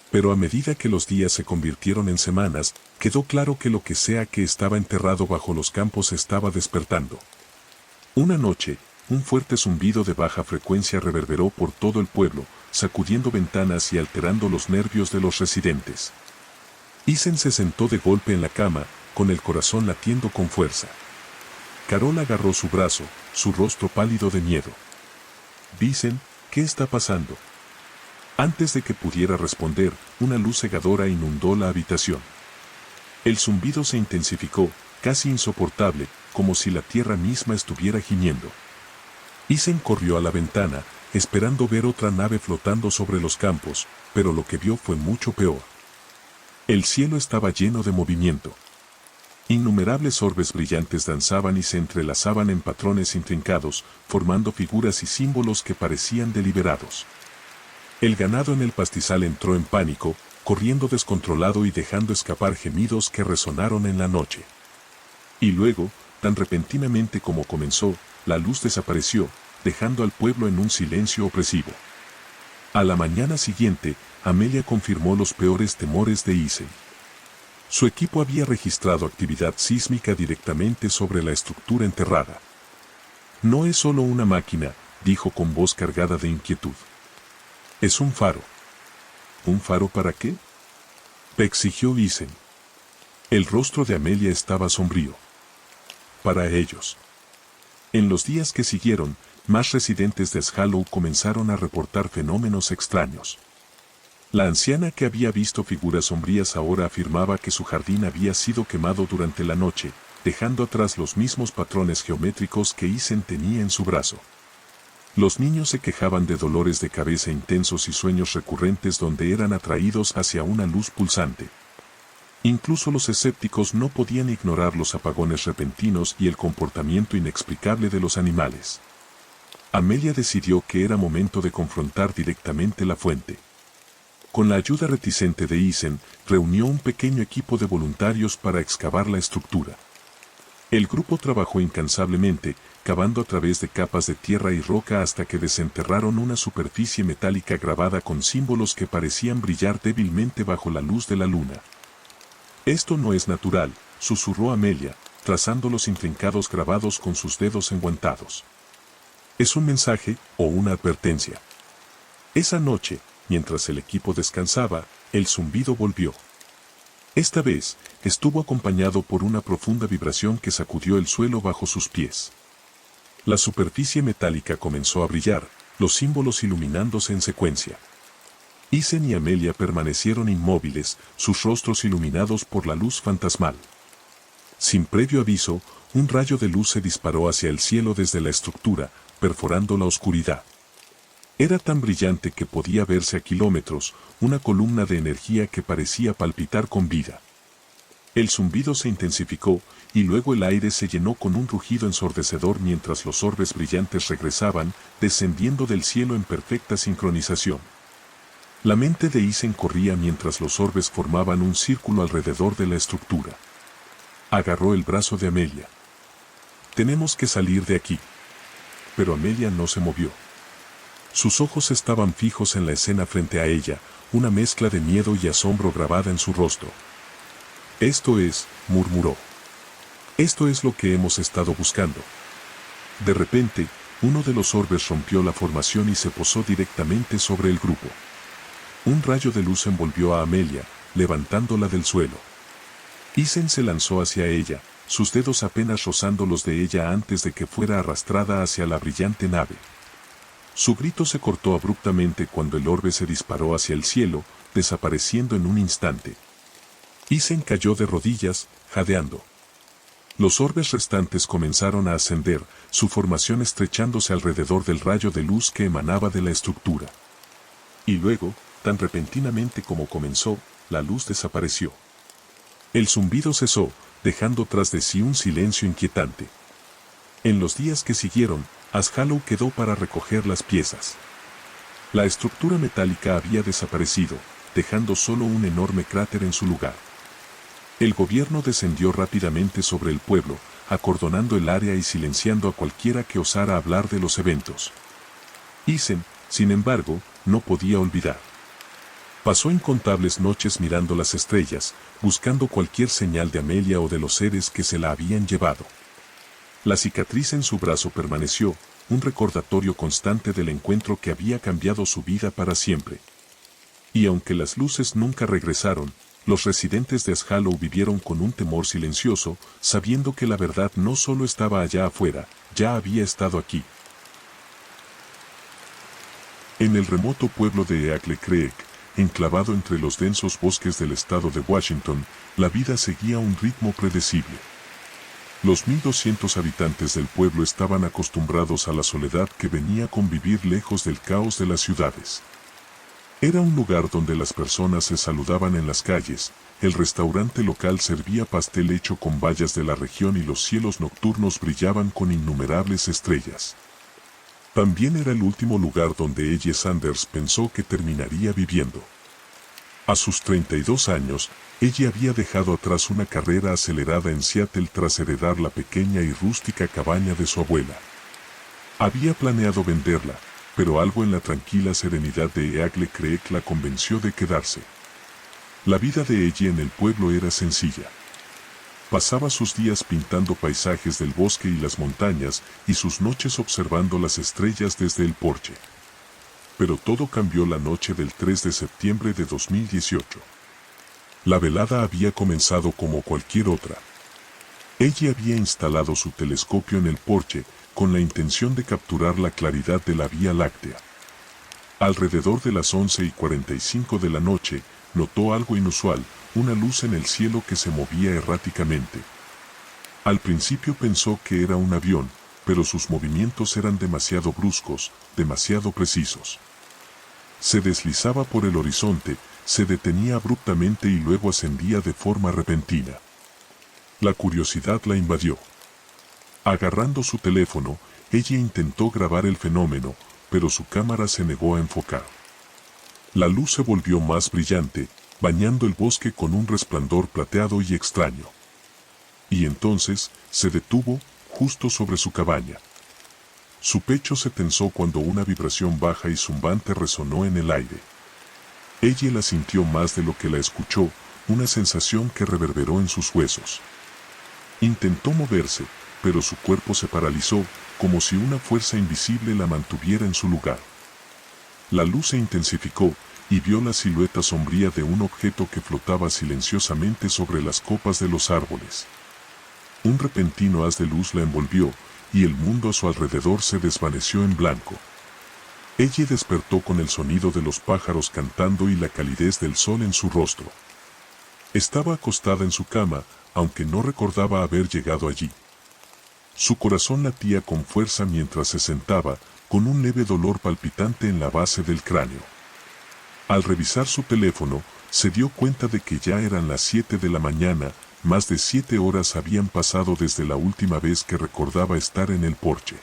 Pero a medida que los días se convirtieron en semanas, quedó claro que lo que sea que estaba enterrado bajo los campos estaba despertando. Una noche, un fuerte zumbido de baja frecuencia reverberó por todo el pueblo, sacudiendo ventanas y alterando los nervios de los residentes. Isen se sentó de golpe en la cama, con el corazón latiendo con fuerza. Carol agarró su brazo, su rostro pálido de miedo. «Isen, ¿qué está pasando?». Antes de que pudiera responder, una luz cegadora inundó la habitación. El zumbido se intensificó, casi insoportable, como si la tierra misma estuviera gimiendo. Isen corrió a la ventana, esperando ver otra nave flotando sobre los campos, pero lo que vio fue mucho peor. El cielo estaba lleno de movimiento. Innumerables orbes brillantes danzaban y se entrelazaban en patrones intrincados, formando figuras y símbolos que parecían deliberados. El ganado en el pastizal entró en pánico, corriendo descontrolado y dejando escapar gemidos que resonaron en la noche. Y luego, tan repentinamente como comenzó, la luz desapareció, dejando al pueblo en un silencio opresivo. A la mañana siguiente, Amelia confirmó los peores temores de Isen. Su equipo había registrado actividad sísmica directamente sobre la estructura enterrada. No es solo una máquina, dijo con voz cargada de inquietud. Es un faro. ¿Un faro para qué?, exigió Isen. El rostro de Amelia estaba sombrío. Para ellos. En los días que siguieron, más residentes de Ashallow comenzaron a reportar fenómenos extraños. La anciana que había visto figuras sombrías ahora afirmaba que su jardín había sido quemado durante la noche, dejando atrás los mismos patrones geométricos que Isen tenía en su brazo. Los niños se quejaban de dolores de cabeza intensos y sueños recurrentes donde eran atraídos hacia una luz pulsante. Incluso los escépticos no podían ignorar los apagones repentinos y el comportamiento inexplicable de los animales. Amelia decidió que era momento de confrontar directamente la fuente. Con la ayuda reticente de Isen, reunió un pequeño equipo de voluntarios para excavar la estructura. El grupo trabajó incansablemente, cavando a través de capas de tierra y roca hasta que desenterraron una superficie metálica grabada con símbolos que parecían brillar débilmente bajo la luz de la luna. «Esto no es natural», susurró Amelia, trazando los intrincados grabados con sus dedos enguantados. «¿Es un mensaje o una advertencia?». Esa noche, mientras el equipo descansaba, el zumbido volvió. Esta vez, estuvo acompañado por una profunda vibración que sacudió el suelo bajo sus pies. La superficie metálica comenzó a brillar, los símbolos iluminándose en secuencia. Isen y Amelia permanecieron inmóviles, sus rostros iluminados por la luz fantasmal. Sin previo aviso, un rayo de luz se disparó hacia el cielo desde la estructura, perforando la oscuridad. Era tan brillante que podía verse a kilómetros, una columna de energía que parecía palpitar con vida. El zumbido se intensificó, y luego el aire se llenó con un rugido ensordecedor mientras los orbes brillantes regresaban, descendiendo del cielo en perfecta sincronización. La mente de Isen corría mientras los orbes formaban un círculo alrededor de la estructura. Agarró el brazo de Amelia. «Tenemos que salir de aquí». Pero Amelia no se movió. Sus ojos estaban fijos en la escena frente a ella, una mezcla de miedo y asombro grabada en su rostro. «Esto es», murmuró. «Esto es lo que hemos estado buscando». De repente, uno de los orbes rompió la formación y se posó directamente sobre el grupo. Un rayo de luz envolvió a Amelia, levantándola del suelo. Isen se lanzó hacia ella, sus dedos apenas rozando los de ella antes de que fuera arrastrada hacia la brillante nave. Su grito se cortó abruptamente cuando el orbe se disparó hacia el cielo, desapareciendo en un instante. Isen cayó de rodillas, jadeando. Los orbes restantes comenzaron a ascender, su formación estrechándose alrededor del rayo de luz que emanaba de la estructura. Y luego, tan repentinamente como comenzó, la luz desapareció. El zumbido cesó, dejando tras de sí un silencio inquietante. En los días que siguieron, Ashallow quedó para recoger las piezas. La estructura metálica había desaparecido, dejando solo un enorme cráter en su lugar. El gobierno descendió rápidamente sobre el pueblo, acordonando el área y silenciando a cualquiera que osara hablar de los eventos. Isen, sin embargo, no podía olvidar. Pasó incontables noches mirando las estrellas, buscando cualquier señal de Amelia o de los seres que se la habían llevado. La cicatriz en su brazo permaneció, un recordatorio constante del encuentro que había cambiado su vida para siempre. Y aunque las luces nunca regresaron, los residentes de Ashallow vivieron con un temor silencioso, sabiendo que la verdad no solo estaba allá afuera, ya había estado aquí. En el remoto pueblo de Eagle Creek, enclavado entre los densos bosques del estado de Washington, la vida seguía un ritmo predecible. Los 1,200 habitantes del pueblo estaban acostumbrados a la soledad que venía con vivir lejos del caos de las ciudades. Era un lugar donde las personas se saludaban en las calles, el restaurante local servía pastel hecho con bayas de la región y los cielos nocturnos brillaban con innumerables estrellas. También era el último lugar donde Ellie Sanders pensó que terminaría viviendo. A sus 32 años, ella había dejado atrás una carrera acelerada en Seattle tras heredar la pequeña y rústica cabaña de su abuela. Había planeado venderla, pero algo en la tranquila serenidad de Eagle Creek la convenció de quedarse. La vida de ella en el pueblo era sencilla. Pasaba sus días pintando paisajes del bosque y las montañas y sus noches observando las estrellas desde el porche. Pero todo cambió la noche del 3 de septiembre de 2018. La velada había comenzado como cualquier otra. Ella había instalado su telescopio en el porche con la intención de capturar la claridad de la Vía Láctea. Alrededor de las 11:45 de la noche, notó algo inusual, una luz en el cielo que se movía erráticamente. Al principio pensó que era un avión, pero sus movimientos eran demasiado bruscos, demasiado precisos. Se deslizaba por el horizonte, se detenía abruptamente y luego ascendía de forma repentina. La curiosidad la invadió. Agarrando su teléfono, ella intentó grabar el fenómeno, pero su cámara se negó a enfocar. La luz se volvió más brillante, bañando el bosque con un resplandor plateado y extraño. Y entonces, se detuvo, justo sobre su cabaña. Su pecho se tensó cuando una vibración baja y zumbante resonó en el aire. Ella la sintió más de lo que la escuchó, una sensación que reverberó en sus huesos. Intentó moverse, pero su cuerpo se paralizó, como si una fuerza invisible la mantuviera en su lugar. La luz se intensificó, y vio la silueta sombría de un objeto que flotaba silenciosamente sobre las copas de los árboles. Un repentino haz de luz la envolvió, y el mundo a su alrededor se desvaneció en blanco. Ella despertó con el sonido de los pájaros cantando y la calidez del sol en su rostro. Estaba acostada en su cama, aunque no recordaba haber llegado allí. Su corazón latía con fuerza mientras se sentaba, con un leve dolor palpitante en la base del cráneo. Al revisar su teléfono, se dio cuenta de que ya eran las 7 de la mañana, más de 7 horas habían pasado desde la última vez que recordaba estar en el porche.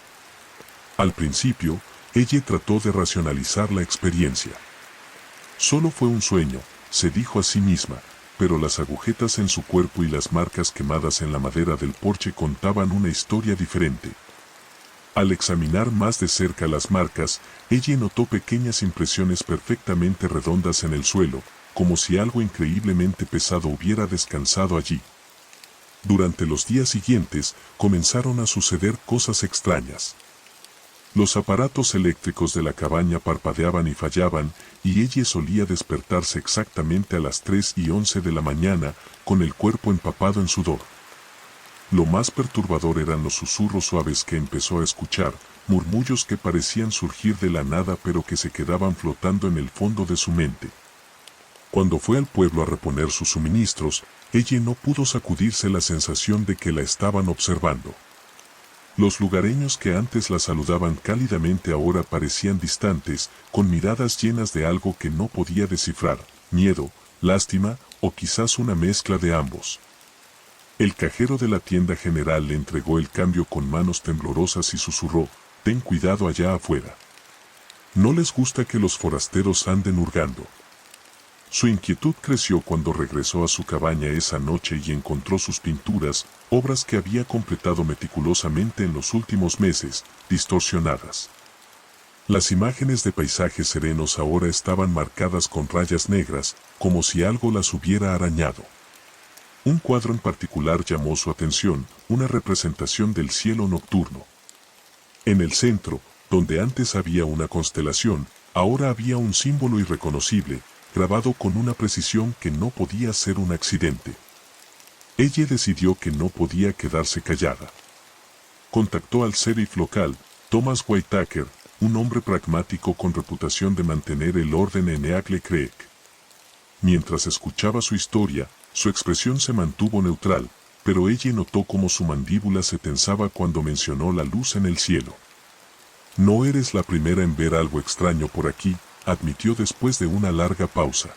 Al principio, ella trató de racionalizar la experiencia. Solo fue un sueño, se dijo a sí misma, pero las agujetas en su cuerpo y las marcas quemadas en la madera del porche contaban una historia diferente. Al examinar más de cerca las marcas, ella notó pequeñas impresiones perfectamente redondas en el suelo, como si algo increíblemente pesado hubiera descansado allí. Durante los días siguientes, comenzaron a suceder cosas extrañas. Los aparatos eléctricos de la cabaña parpadeaban y fallaban, y ella solía despertarse exactamente a las 3:11 de la mañana, con el cuerpo empapado en sudor. Lo más perturbador eran los susurros suaves que empezó a escuchar, murmullos que parecían surgir de la nada pero que se quedaban flotando en el fondo de su mente. Cuando fue al pueblo a reponer sus suministros, ella no pudo sacudirse la sensación de que la estaban observando. Los lugareños que antes la saludaban cálidamente ahora parecían distantes, con miradas llenas de algo que no podía descifrar, miedo, lástima o quizás una mezcla de ambos. El cajero de la tienda general le entregó el cambio con manos temblorosas y susurró: «Ten cuidado allá afuera. No les gusta que los forasteros anden hurgando». Su inquietud creció cuando regresó a su cabaña esa noche y encontró sus pinturas, obras que había completado meticulosamente en los últimos meses, distorsionadas. Las imágenes de paisajes serenos ahora estaban marcadas con rayas negras, como si algo las hubiera arañado. Un cuadro en particular llamó su atención, una representación del cielo nocturno. En el centro, donde antes había una constelación, ahora había un símbolo irreconocible, grabado con una precisión que no podía ser un accidente. Ella decidió que no podía quedarse callada. Contactó al sheriff local, Thomas Whitaker, un hombre pragmático con reputación de mantener el orden en Eagle Creek. Mientras escuchaba su historia, su expresión se mantuvo neutral, pero ella notó cómo su mandíbula se tensaba cuando mencionó la luz en el cielo. «No eres la primera en ver algo extraño por aquí», admitió después de una larga pausa.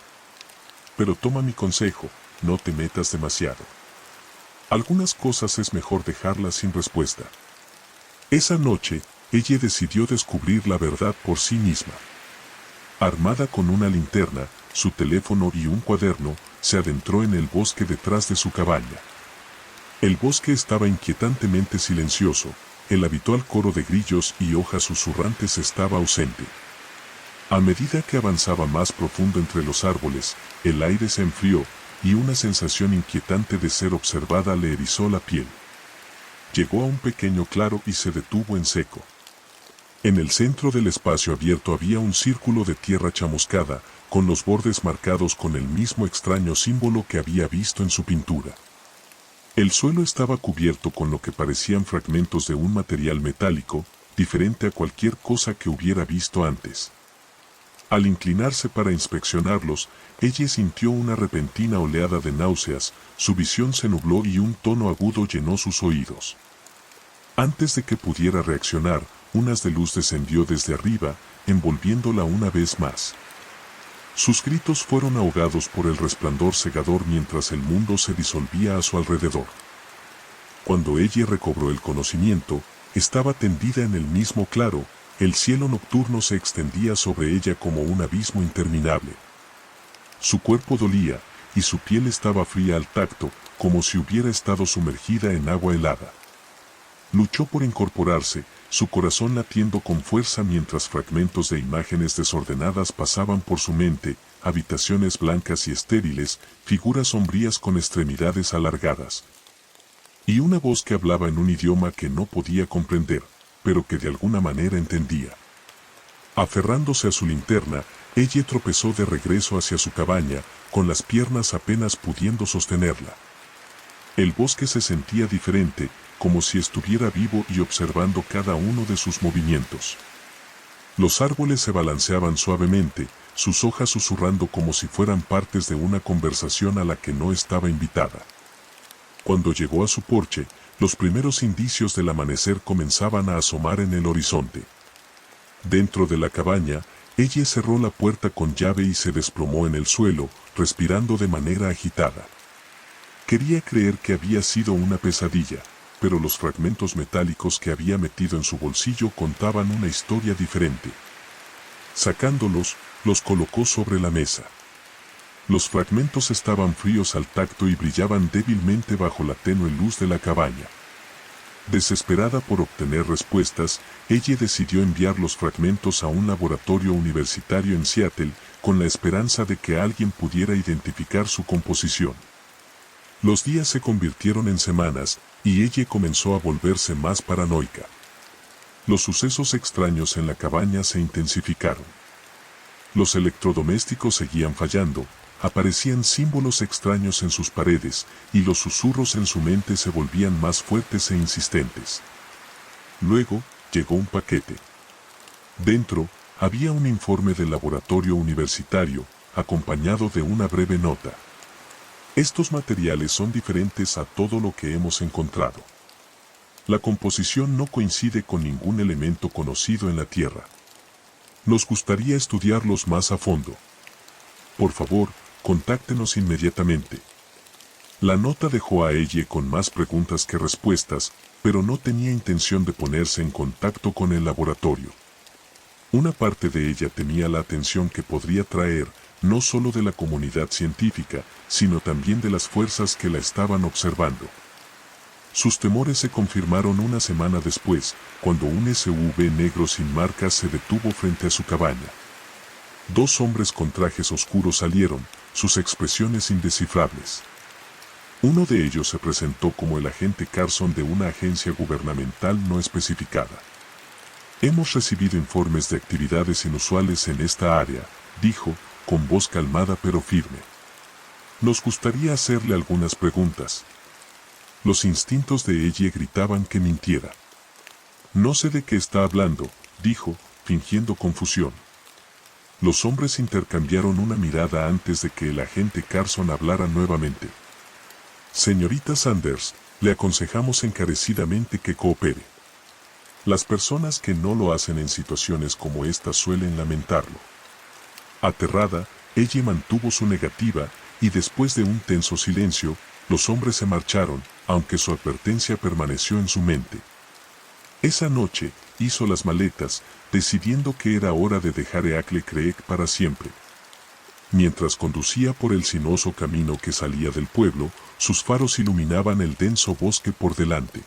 Pero toma mi consejo, no te metas demasiado. Algunas cosas es mejor dejarlas sin respuesta. Esa noche, ella decidió descubrir la verdad por sí misma. Armada con una linterna, su teléfono y un cuaderno, se adentró en el bosque detrás de su cabaña. El bosque estaba inquietantemente silencioso, el habitual coro de grillos y hojas susurrantes estaba ausente. A medida que avanzaba más profundo entre los árboles, el aire se enfrió, y una sensación inquietante de ser observada le erizó la piel. Llegó a un pequeño claro y se detuvo en seco. En el centro del espacio abierto había un círculo de tierra chamuscada, con los bordes marcados con el mismo extraño símbolo que había visto en su pintura. El suelo estaba cubierto con lo que parecían fragmentos de un material metálico, diferente a cualquier cosa que hubiera visto antes. Al inclinarse para inspeccionarlos, ella sintió una repentina oleada de náuseas, su visión se nubló y un tono agudo llenó sus oídos. Antes de que pudiera reaccionar, un haz de luz descendió desde arriba, envolviéndola una vez más. Sus gritos fueron ahogados por el resplandor cegador mientras el mundo se disolvía a su alrededor. Cuando ella recobró el conocimiento, estaba tendida en el mismo claro, el cielo nocturno se extendía sobre ella como un abismo interminable. Su cuerpo dolía, y su piel estaba fría al tacto, como si hubiera estado sumergida en agua helada. Luchó por incorporarse, su corazón latiendo con fuerza mientras fragmentos de imágenes desordenadas pasaban por su mente, habitaciones blancas y estériles, figuras sombrías con extremidades alargadas. Y una voz que hablaba en un idioma que no podía comprender, pero que de alguna manera entendía. Aferrándose a su linterna, ella tropezó de regreso hacia su cabaña, con las piernas apenas pudiendo sostenerla. El bosque se sentía diferente, como si estuviera vivo y observando cada uno de sus movimientos. Los árboles se balanceaban suavemente, sus hojas susurrando como si fueran partes de una conversación a la que no estaba invitada. Cuando llegó a su porche, los primeros indicios del amanecer comenzaban a asomar en el horizonte. Dentro de la cabaña, ella cerró la puerta con llave y se desplomó en el suelo, respirando de manera agitada. Quería creer que había sido una pesadilla, pero los fragmentos metálicos que había metido en su bolsillo contaban una historia diferente. Sacándolos, los colocó sobre la mesa. Los fragmentos estaban fríos al tacto y brillaban débilmente bajo la tenue luz de la cabaña. Desesperada por obtener respuestas, ella decidió enviar los fragmentos a un laboratorio universitario en Seattle, con la esperanza de que alguien pudiera identificar su composición. Los días se convirtieron en semanas, y ella comenzó a volverse más paranoica. Los sucesos extraños en la cabaña se intensificaron. Los electrodomésticos seguían fallando, aparecían símbolos extraños en sus paredes, y los susurros en su mente se volvían más fuertes e insistentes. Luego, llegó un paquete. Dentro, había un informe del laboratorio universitario, acompañado de una breve nota. Estos materiales son diferentes a todo lo que hemos encontrado. La composición no coincide con ningún elemento conocido en la Tierra. Nos gustaría estudiarlos más a fondo. Por favor, contáctenos inmediatamente. La nota dejó a ella con más preguntas que respuestas, pero no tenía intención de ponerse en contacto con el laboratorio. Una parte de ella temía la atención que podría traer, no solo de la comunidad científica, sino también de las fuerzas que la estaban observando. Sus temores se confirmaron una semana después, cuando un SUV negro sin marcas se detuvo frente a su cabaña. Dos hombres con trajes oscuros salieron, sus expresiones indescifrables. Uno de ellos se presentó como el agente Carson de una agencia gubernamental no especificada. Hemos recibido informes de actividades inusuales en esta área, dijo, con voz calmada pero firme. Nos gustaría hacerle algunas preguntas. Los instintos de ella gritaban que mintiera. No sé de qué está hablando, dijo, fingiendo confusión. Los hombres intercambiaron una mirada antes de que el agente Carson hablara nuevamente. Señorita Sanders, le aconsejamos encarecidamente que coopere. Las personas que no lo hacen en situaciones como esta suelen lamentarlo. Aterrada, ella mantuvo su negativa, y después de un tenso silencio, los hombres se marcharon, aunque su advertencia permaneció en su mente. Esa noche, hizo las maletas, decidiendo que era hora de dejar Eagle Creek para siempre. Mientras conducía por el sinuoso camino que salía del pueblo, sus faros iluminaban el denso bosque por delante.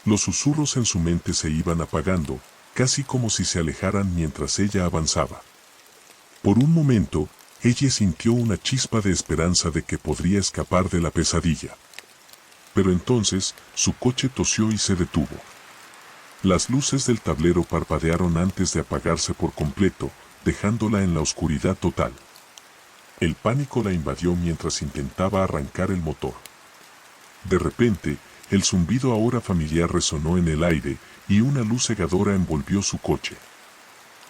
Los susurros en su mente se iban apagando, casi como si se alejaran mientras ella avanzaba. Por un momento, ella sintió una chispa de esperanza de que podría escapar de la pesadilla. Pero entonces, su coche tosió y se detuvo. Las luces del tablero parpadearon antes de apagarse por completo, dejándola en la oscuridad total. El pánico la invadió mientras intentaba arrancar el motor. De repente, el zumbido ahora familiar resonó en el aire, y una luz cegadora envolvió su coche.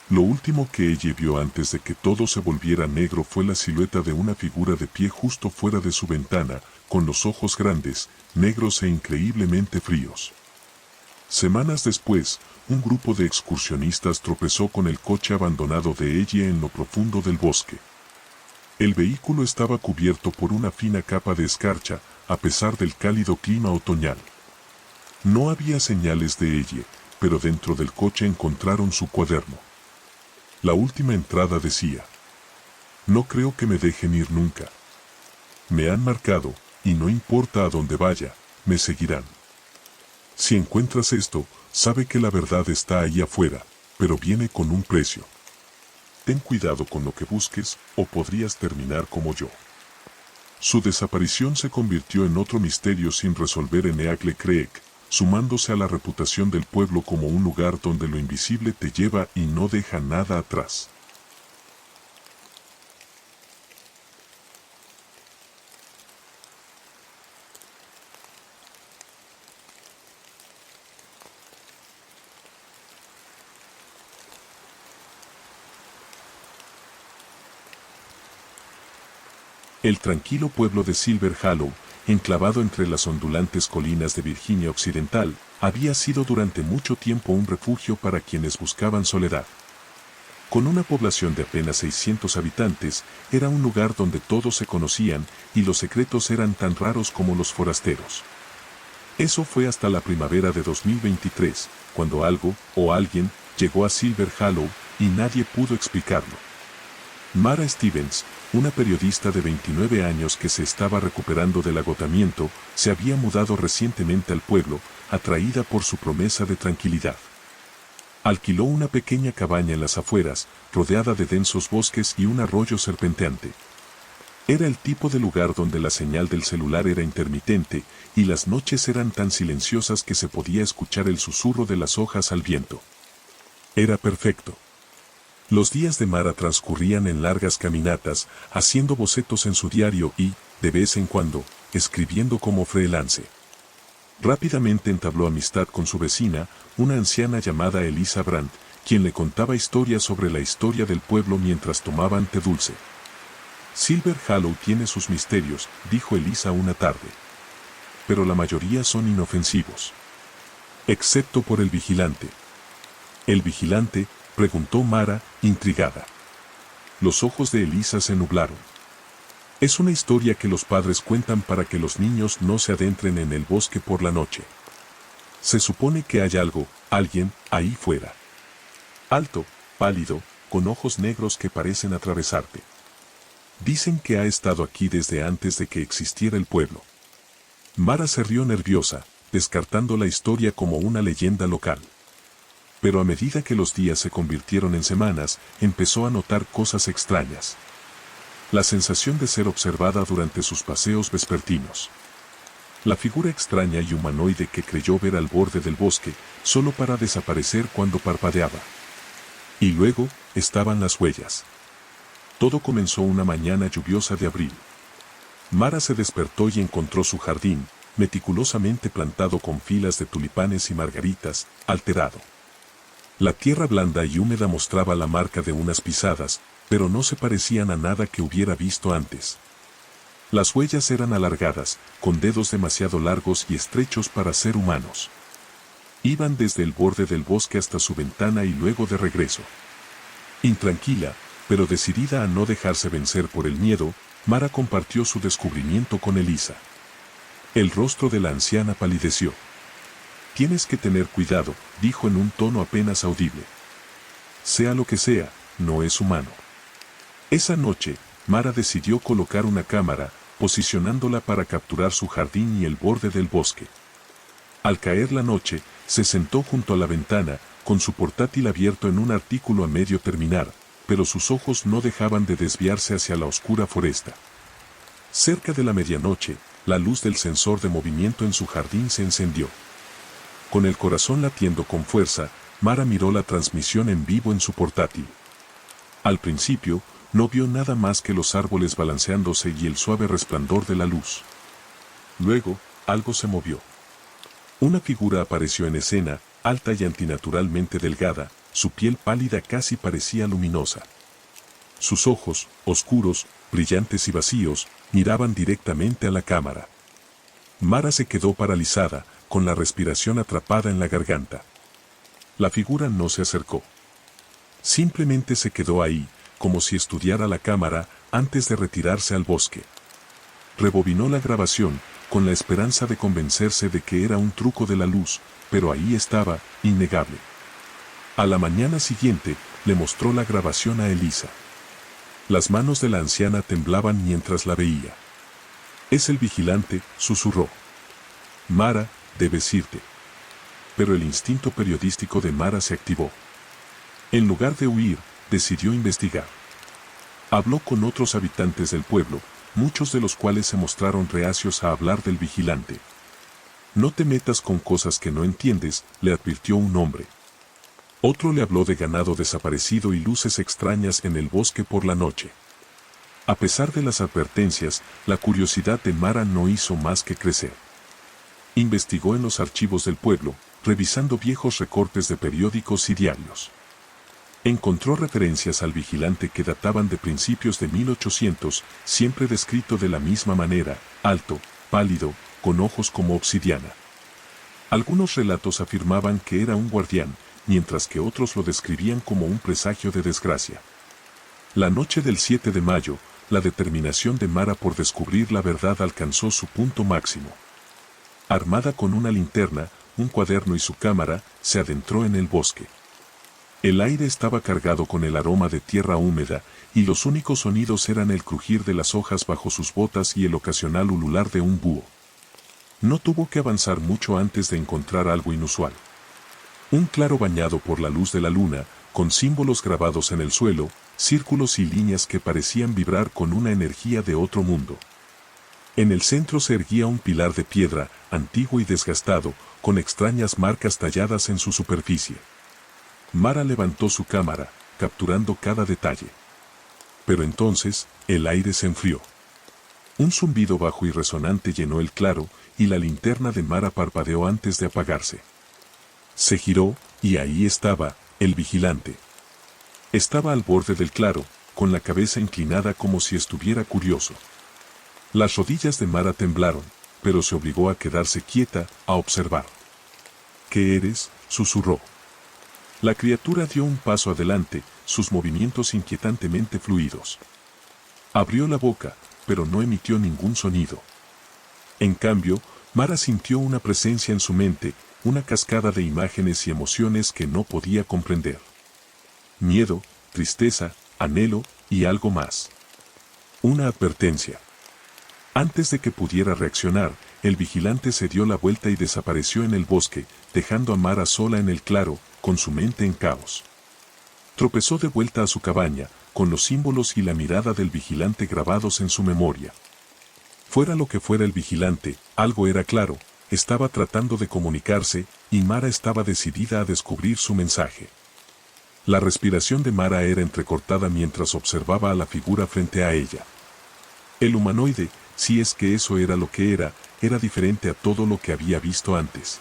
Lo último que ella vio antes de que todo se volviera negro fue la silueta de una figura de pie justo fuera de su ventana, con los ojos grandes, negros e increíblemente fríos. Semanas después, un grupo de excursionistas tropezó con el coche abandonado de ella en lo profundo del bosque. El vehículo estaba cubierto por una fina capa de escarcha, a pesar del cálido clima otoñal. No había señales de ella, pero dentro del coche encontraron su cuaderno. La última entrada decía: "No creo que me dejen ir nunca. Me han marcado, y no importa a dónde vaya, me seguirán. Si encuentras esto, sabe que la verdad está ahí afuera, pero viene con un precio. Ten cuidado con lo que busques, o podrías terminar como yo". Su desaparición se convirtió en otro misterio sin resolver en Eagle Creek, sumándose a la reputación del pueblo como un lugar donde lo invisible te lleva y no deja nada atrás. El tranquilo pueblo de Silver Hollow, enclavado entre las ondulantes colinas de Virginia Occidental, había sido durante mucho tiempo un refugio para quienes buscaban soledad. Con una población de apenas 600 habitantes, era un lugar donde todos se conocían y los secretos eran tan raros como los forasteros. Eso fue hasta la primavera de 2023, cuando algo, o alguien, llegó a Silver Hollow y nadie pudo explicarlo. Mara Stevens, una periodista de 29 años que se estaba recuperando del agotamiento, se había mudado recientemente al pueblo, atraída por su promesa de tranquilidad. Alquiló una pequeña cabaña en las afueras, rodeada de densos bosques y un arroyo serpenteante. Era el tipo de lugar donde la señal del celular era intermitente, y las noches eran tan silenciosas que se podía escuchar el susurro de las hojas al viento. Era perfecto. Los días de Mara transcurrían en largas caminatas, haciendo bocetos en su diario y, de vez en cuando, escribiendo como freelance. Rápidamente entabló amistad con su vecina, una anciana llamada Elisa Brandt, quien le contaba historias sobre la historia del pueblo mientras tomaban té dulce. Silver Hollow tiene sus misterios, dijo Elisa una tarde. Pero la mayoría son inofensivos. Excepto por el vigilante. ¿El vigilante?, preguntó Mara, intrigada. Los ojos de Elisa se nublaron. Es una historia que los padres cuentan para que los niños no se adentren en el bosque por la noche. Se supone que hay algo, alguien, ahí fuera. Alto, pálido, con ojos negros que parecen atravesarte. Dicen que ha estado aquí desde antes de que existiera el pueblo. Mara se rió nerviosa, descartando la historia como una leyenda local. Pero a medida que los días se convirtieron en semanas, empezó a notar cosas extrañas. La sensación de ser observada durante sus paseos vespertinos. La figura extraña y humanoide que creyó ver al borde del bosque, solo para desaparecer cuando parpadeaba. Y luego, estaban las huellas. Todo comenzó una mañana lluviosa de abril. Mara se despertó y encontró su jardín, meticulosamente plantado con filas de tulipanes y margaritas, alterado. La tierra blanda y húmeda mostraba la marca de unas pisadas, pero no se parecían a nada que hubiera visto antes. Las huellas eran alargadas, con dedos demasiado largos y estrechos para ser humanos. Iban desde el borde del bosque hasta su ventana y luego de regreso. Intranquila, pero decidida a no dejarse vencer por el miedo, Mara compartió su descubrimiento con Elisa. El rostro de la anciana palideció. «Tienes que tener cuidado», dijo en un tono apenas audible. «Sea lo que sea, no es humano». Esa noche, Mara decidió colocar una cámara, posicionándola para capturar su jardín y el borde del bosque. Al caer la noche, se sentó junto a la ventana, con su portátil abierto en un artículo a medio terminar, pero sus ojos no dejaban de desviarse hacia la oscura foresta. Cerca de la medianoche, la luz del sensor de movimiento en su jardín se encendió. Con el corazón latiendo con fuerza, Mara miró la transmisión en vivo en su portátil. Al principio, no vio nada más que los árboles balanceándose y el suave resplandor de la luz. Luego, algo se movió. Una figura apareció en escena, alta y antinaturalmente delgada, su piel pálida casi parecía luminosa. Sus ojos, oscuros, brillantes y vacíos, miraban directamente a la cámara. Mara se quedó paralizada, con la respiración atrapada en la garganta. La figura no se acercó. Simplemente se quedó ahí, como si estudiara la cámara antes de retirarse al bosque. Rebobinó la grabación, con la esperanza de convencerse de que era un truco de la luz, pero ahí estaba, innegable. A la mañana siguiente, le mostró la grabación a Elisa. Las manos de la anciana temblaban mientras la veía. «Es el vigilante», susurró. «Mara, debes irte». Pero el instinto periodístico de Mara se activó. En lugar de huir, decidió investigar. Habló con otros habitantes del pueblo, muchos de los cuales se mostraron reacios a hablar del vigilante. «No te metas con cosas que no entiendes», le advirtió un hombre. Otro le habló de ganado desaparecido y luces extrañas en el bosque por la noche. A pesar de las advertencias, la curiosidad de Mara no hizo más que crecer. Investigó en los archivos del pueblo, revisando viejos recortes de periódicos y diarios. Encontró referencias al vigilante que databan de principios de 1800, siempre descrito de la misma manera, alto, pálido, con ojos como obsidiana. Algunos relatos afirmaban que era un guardián, mientras que otros lo describían como un presagio de desgracia. La noche del 7 de mayo, la determinación de Mara por descubrir la verdad alcanzó su punto máximo. Armada con una linterna, un cuaderno y su cámara, se adentró en el bosque. El aire estaba cargado con el aroma de tierra húmeda, y los únicos sonidos eran el crujir de las hojas bajo sus botas y el ocasional ulular de un búho. No tuvo que avanzar mucho antes de encontrar algo inusual. Un claro bañado por la luz de la luna, con símbolos grabados en el suelo, círculos y líneas que parecían vibrar con una energía de otro mundo. En el centro se erguía un pilar de piedra, antiguo y desgastado, con extrañas marcas talladas en su superficie. Mara levantó su cámara, capturando cada detalle. Pero entonces, el aire se enfrió. Un zumbido bajo y resonante llenó el claro, y la linterna de Mara parpadeó antes de apagarse. Se giró, y ahí estaba, el vigilante. Estaba al borde del claro, con la cabeza inclinada como si estuviera curioso. Las rodillas de Mara temblaron, pero se obligó a quedarse quieta, a observar. «¿Qué eres?», susurró. La criatura dio un paso adelante, sus movimientos inquietantemente fluidos. Abrió la boca, pero no emitió ningún sonido. En cambio, Mara sintió una presencia en su mente, una cascada de imágenes y emociones que no podía comprender. Miedo, tristeza, anhelo, y algo más. Una advertencia. Antes de que pudiera reaccionar, el vigilante se dio la vuelta y desapareció en el bosque, dejando a Mara sola en el claro, con su mente en caos. Tropezó de vuelta a su cabaña, con los símbolos y la mirada del vigilante grabados en su memoria. Fuera lo que fuera el vigilante, algo era claro, estaba tratando de comunicarse, y Mara estaba decidida a descubrir su mensaje. La respiración de Mara era entrecortada mientras observaba a la figura frente a ella. El humanoide, si es que eso era lo que era diferente a todo lo que había visto antes.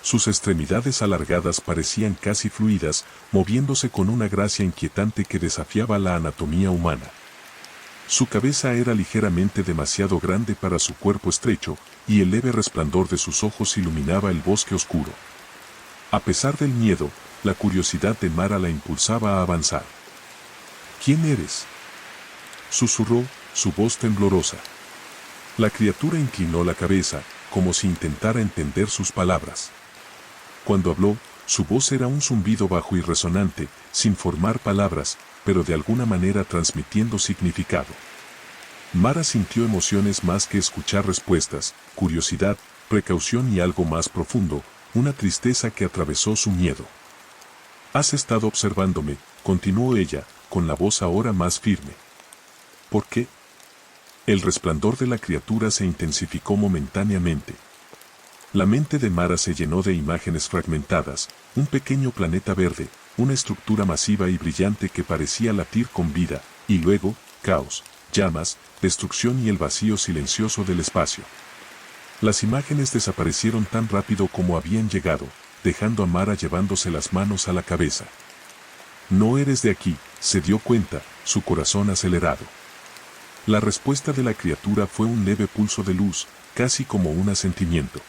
Sus extremidades alargadas parecían casi fluidas, moviéndose con una gracia inquietante que desafiaba la anatomía humana. Su cabeza era ligeramente demasiado grande para su cuerpo estrecho, y el leve resplandor de sus ojos iluminaba el bosque oscuro. A pesar del miedo, la curiosidad de Mara la impulsaba a avanzar. ¿Quién eres?, susurró, su voz temblorosa. La criatura inclinó la cabeza, como si intentara entender sus palabras. Cuando habló, su voz era un zumbido bajo y resonante, sin formar palabras, pero de alguna manera transmitiendo significado. Mara sintió emociones más que escuchar respuestas, curiosidad, precaución y algo más profundo, una tristeza que atravesó su miedo. «Has estado observándome», continuó ella, con la voz ahora más firme. «¿Por qué?». El resplandor de la criatura se intensificó momentáneamente. La mente de Mara se llenó de imágenes fragmentadas, un pequeño planeta verde, una estructura masiva y brillante que parecía latir con vida, y luego, caos, llamas, destrucción y el vacío silencioso del espacio. Las imágenes desaparecieron tan rápido como habían llegado, dejando a Mara llevándose las manos a la cabeza. «No eres de aquí», se dio cuenta, su corazón acelerado. La respuesta de la criatura fue un leve pulso de luz, casi como un asentimiento.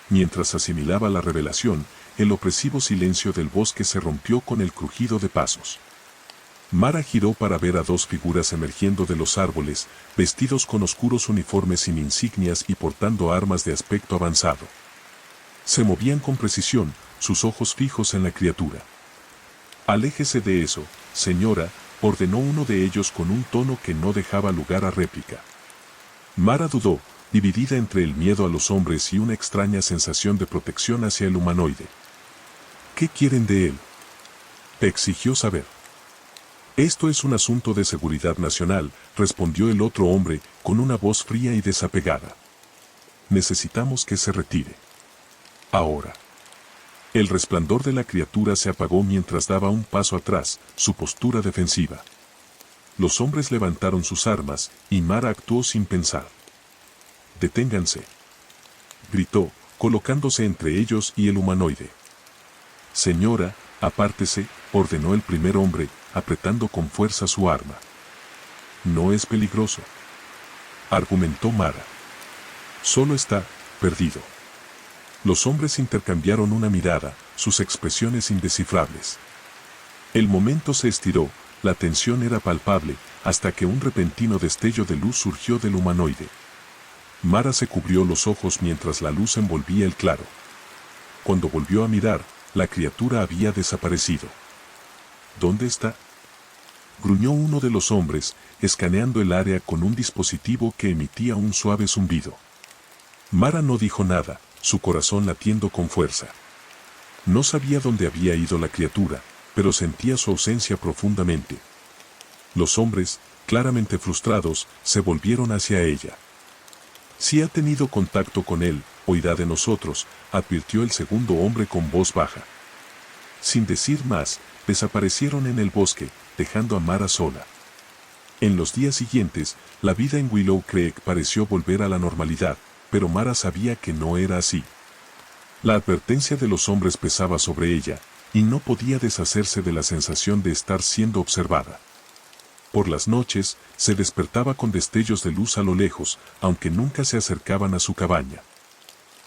Mientras asimilaba la revelación, el opresivo silencio del bosque se rompió con el crujido de pasos. Mara giró para ver a dos figuras emergiendo de los árboles, vestidos con oscuros uniformes sin insignias y portando armas de aspecto avanzado. Se movían con precisión, sus ojos fijos en la criatura. «Aléjese de eso, señora», ordenó uno de ellos con un tono que no dejaba lugar a réplica. Mara dudó, dividida entre el miedo a los hombres y una extraña sensación de protección hacia el humanoide. «¿Qué quieren de él?», exigió saber. «Esto es un asunto de seguridad nacional», respondió el otro hombre, con una voz fría y desapegada. «Necesitamos que se retire. Ahora». El resplandor de la criatura se apagó mientras daba un paso atrás, su postura defensiva. Los hombres levantaron sus armas, y Mara actuó sin pensar. «Deténganse», gritó, colocándose entre ellos y el humanoide. «Señora, apártese», ordenó el primer hombre, apretando con fuerza su arma. «No es peligroso», argumentó Mara. «Solo está perdido». Los hombres intercambiaron una mirada, sus expresiones indescifrables. El momento se estiró, la tensión era palpable, hasta que un repentino destello de luz surgió del humanoide. Mara se cubrió los ojos mientras la luz envolvía el claro. Cuando volvió a mirar, la criatura había desaparecido. «¿Dónde está?», gruñó uno de los hombres, escaneando el área con un dispositivo que emitía un suave zumbido. Mara no dijo nada, su corazón latiendo con fuerza. No sabía dónde había ido la criatura, pero sentía su ausencia profundamente. Los hombres, claramente frustrados, se volvieron hacia ella. «Si ha tenido contacto con él, oirá de nosotros», advirtió el segundo hombre con voz baja. Sin decir más, desaparecieron en el bosque, dejando a Mara sola. En los días siguientes, la vida en Willow Creek pareció volver a la normalidad, pero Mara sabía que no era así. La advertencia de los hombres pesaba sobre ella, y no podía deshacerse de la sensación de estar siendo observada. Por las noches, se despertaba con destellos de luz a lo lejos, aunque nunca se acercaban a su cabaña.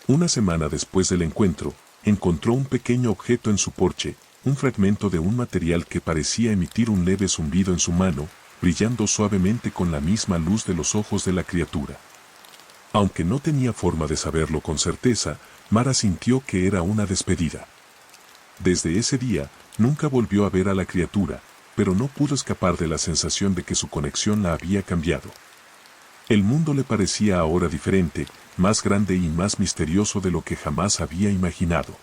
Una semana después del encuentro, encontró un pequeño objeto en su porche, un fragmento de un material que parecía emitir un leve zumbido en su mano, brillando suavemente con la misma luz de los ojos de la criatura. Aunque no tenía forma de saberlo con certeza, Mara sintió que era una despedida. Desde ese día, nunca volvió a ver a la criatura, pero no pudo escapar de la sensación de que su conexión la había cambiado. El mundo le parecía ahora diferente, más grande y más misterioso de lo que jamás había imaginado.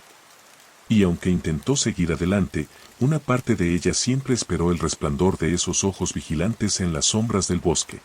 Y aunque intentó seguir adelante, una parte de ella siempre esperó el resplandor de esos ojos vigilantes en las sombras del bosque.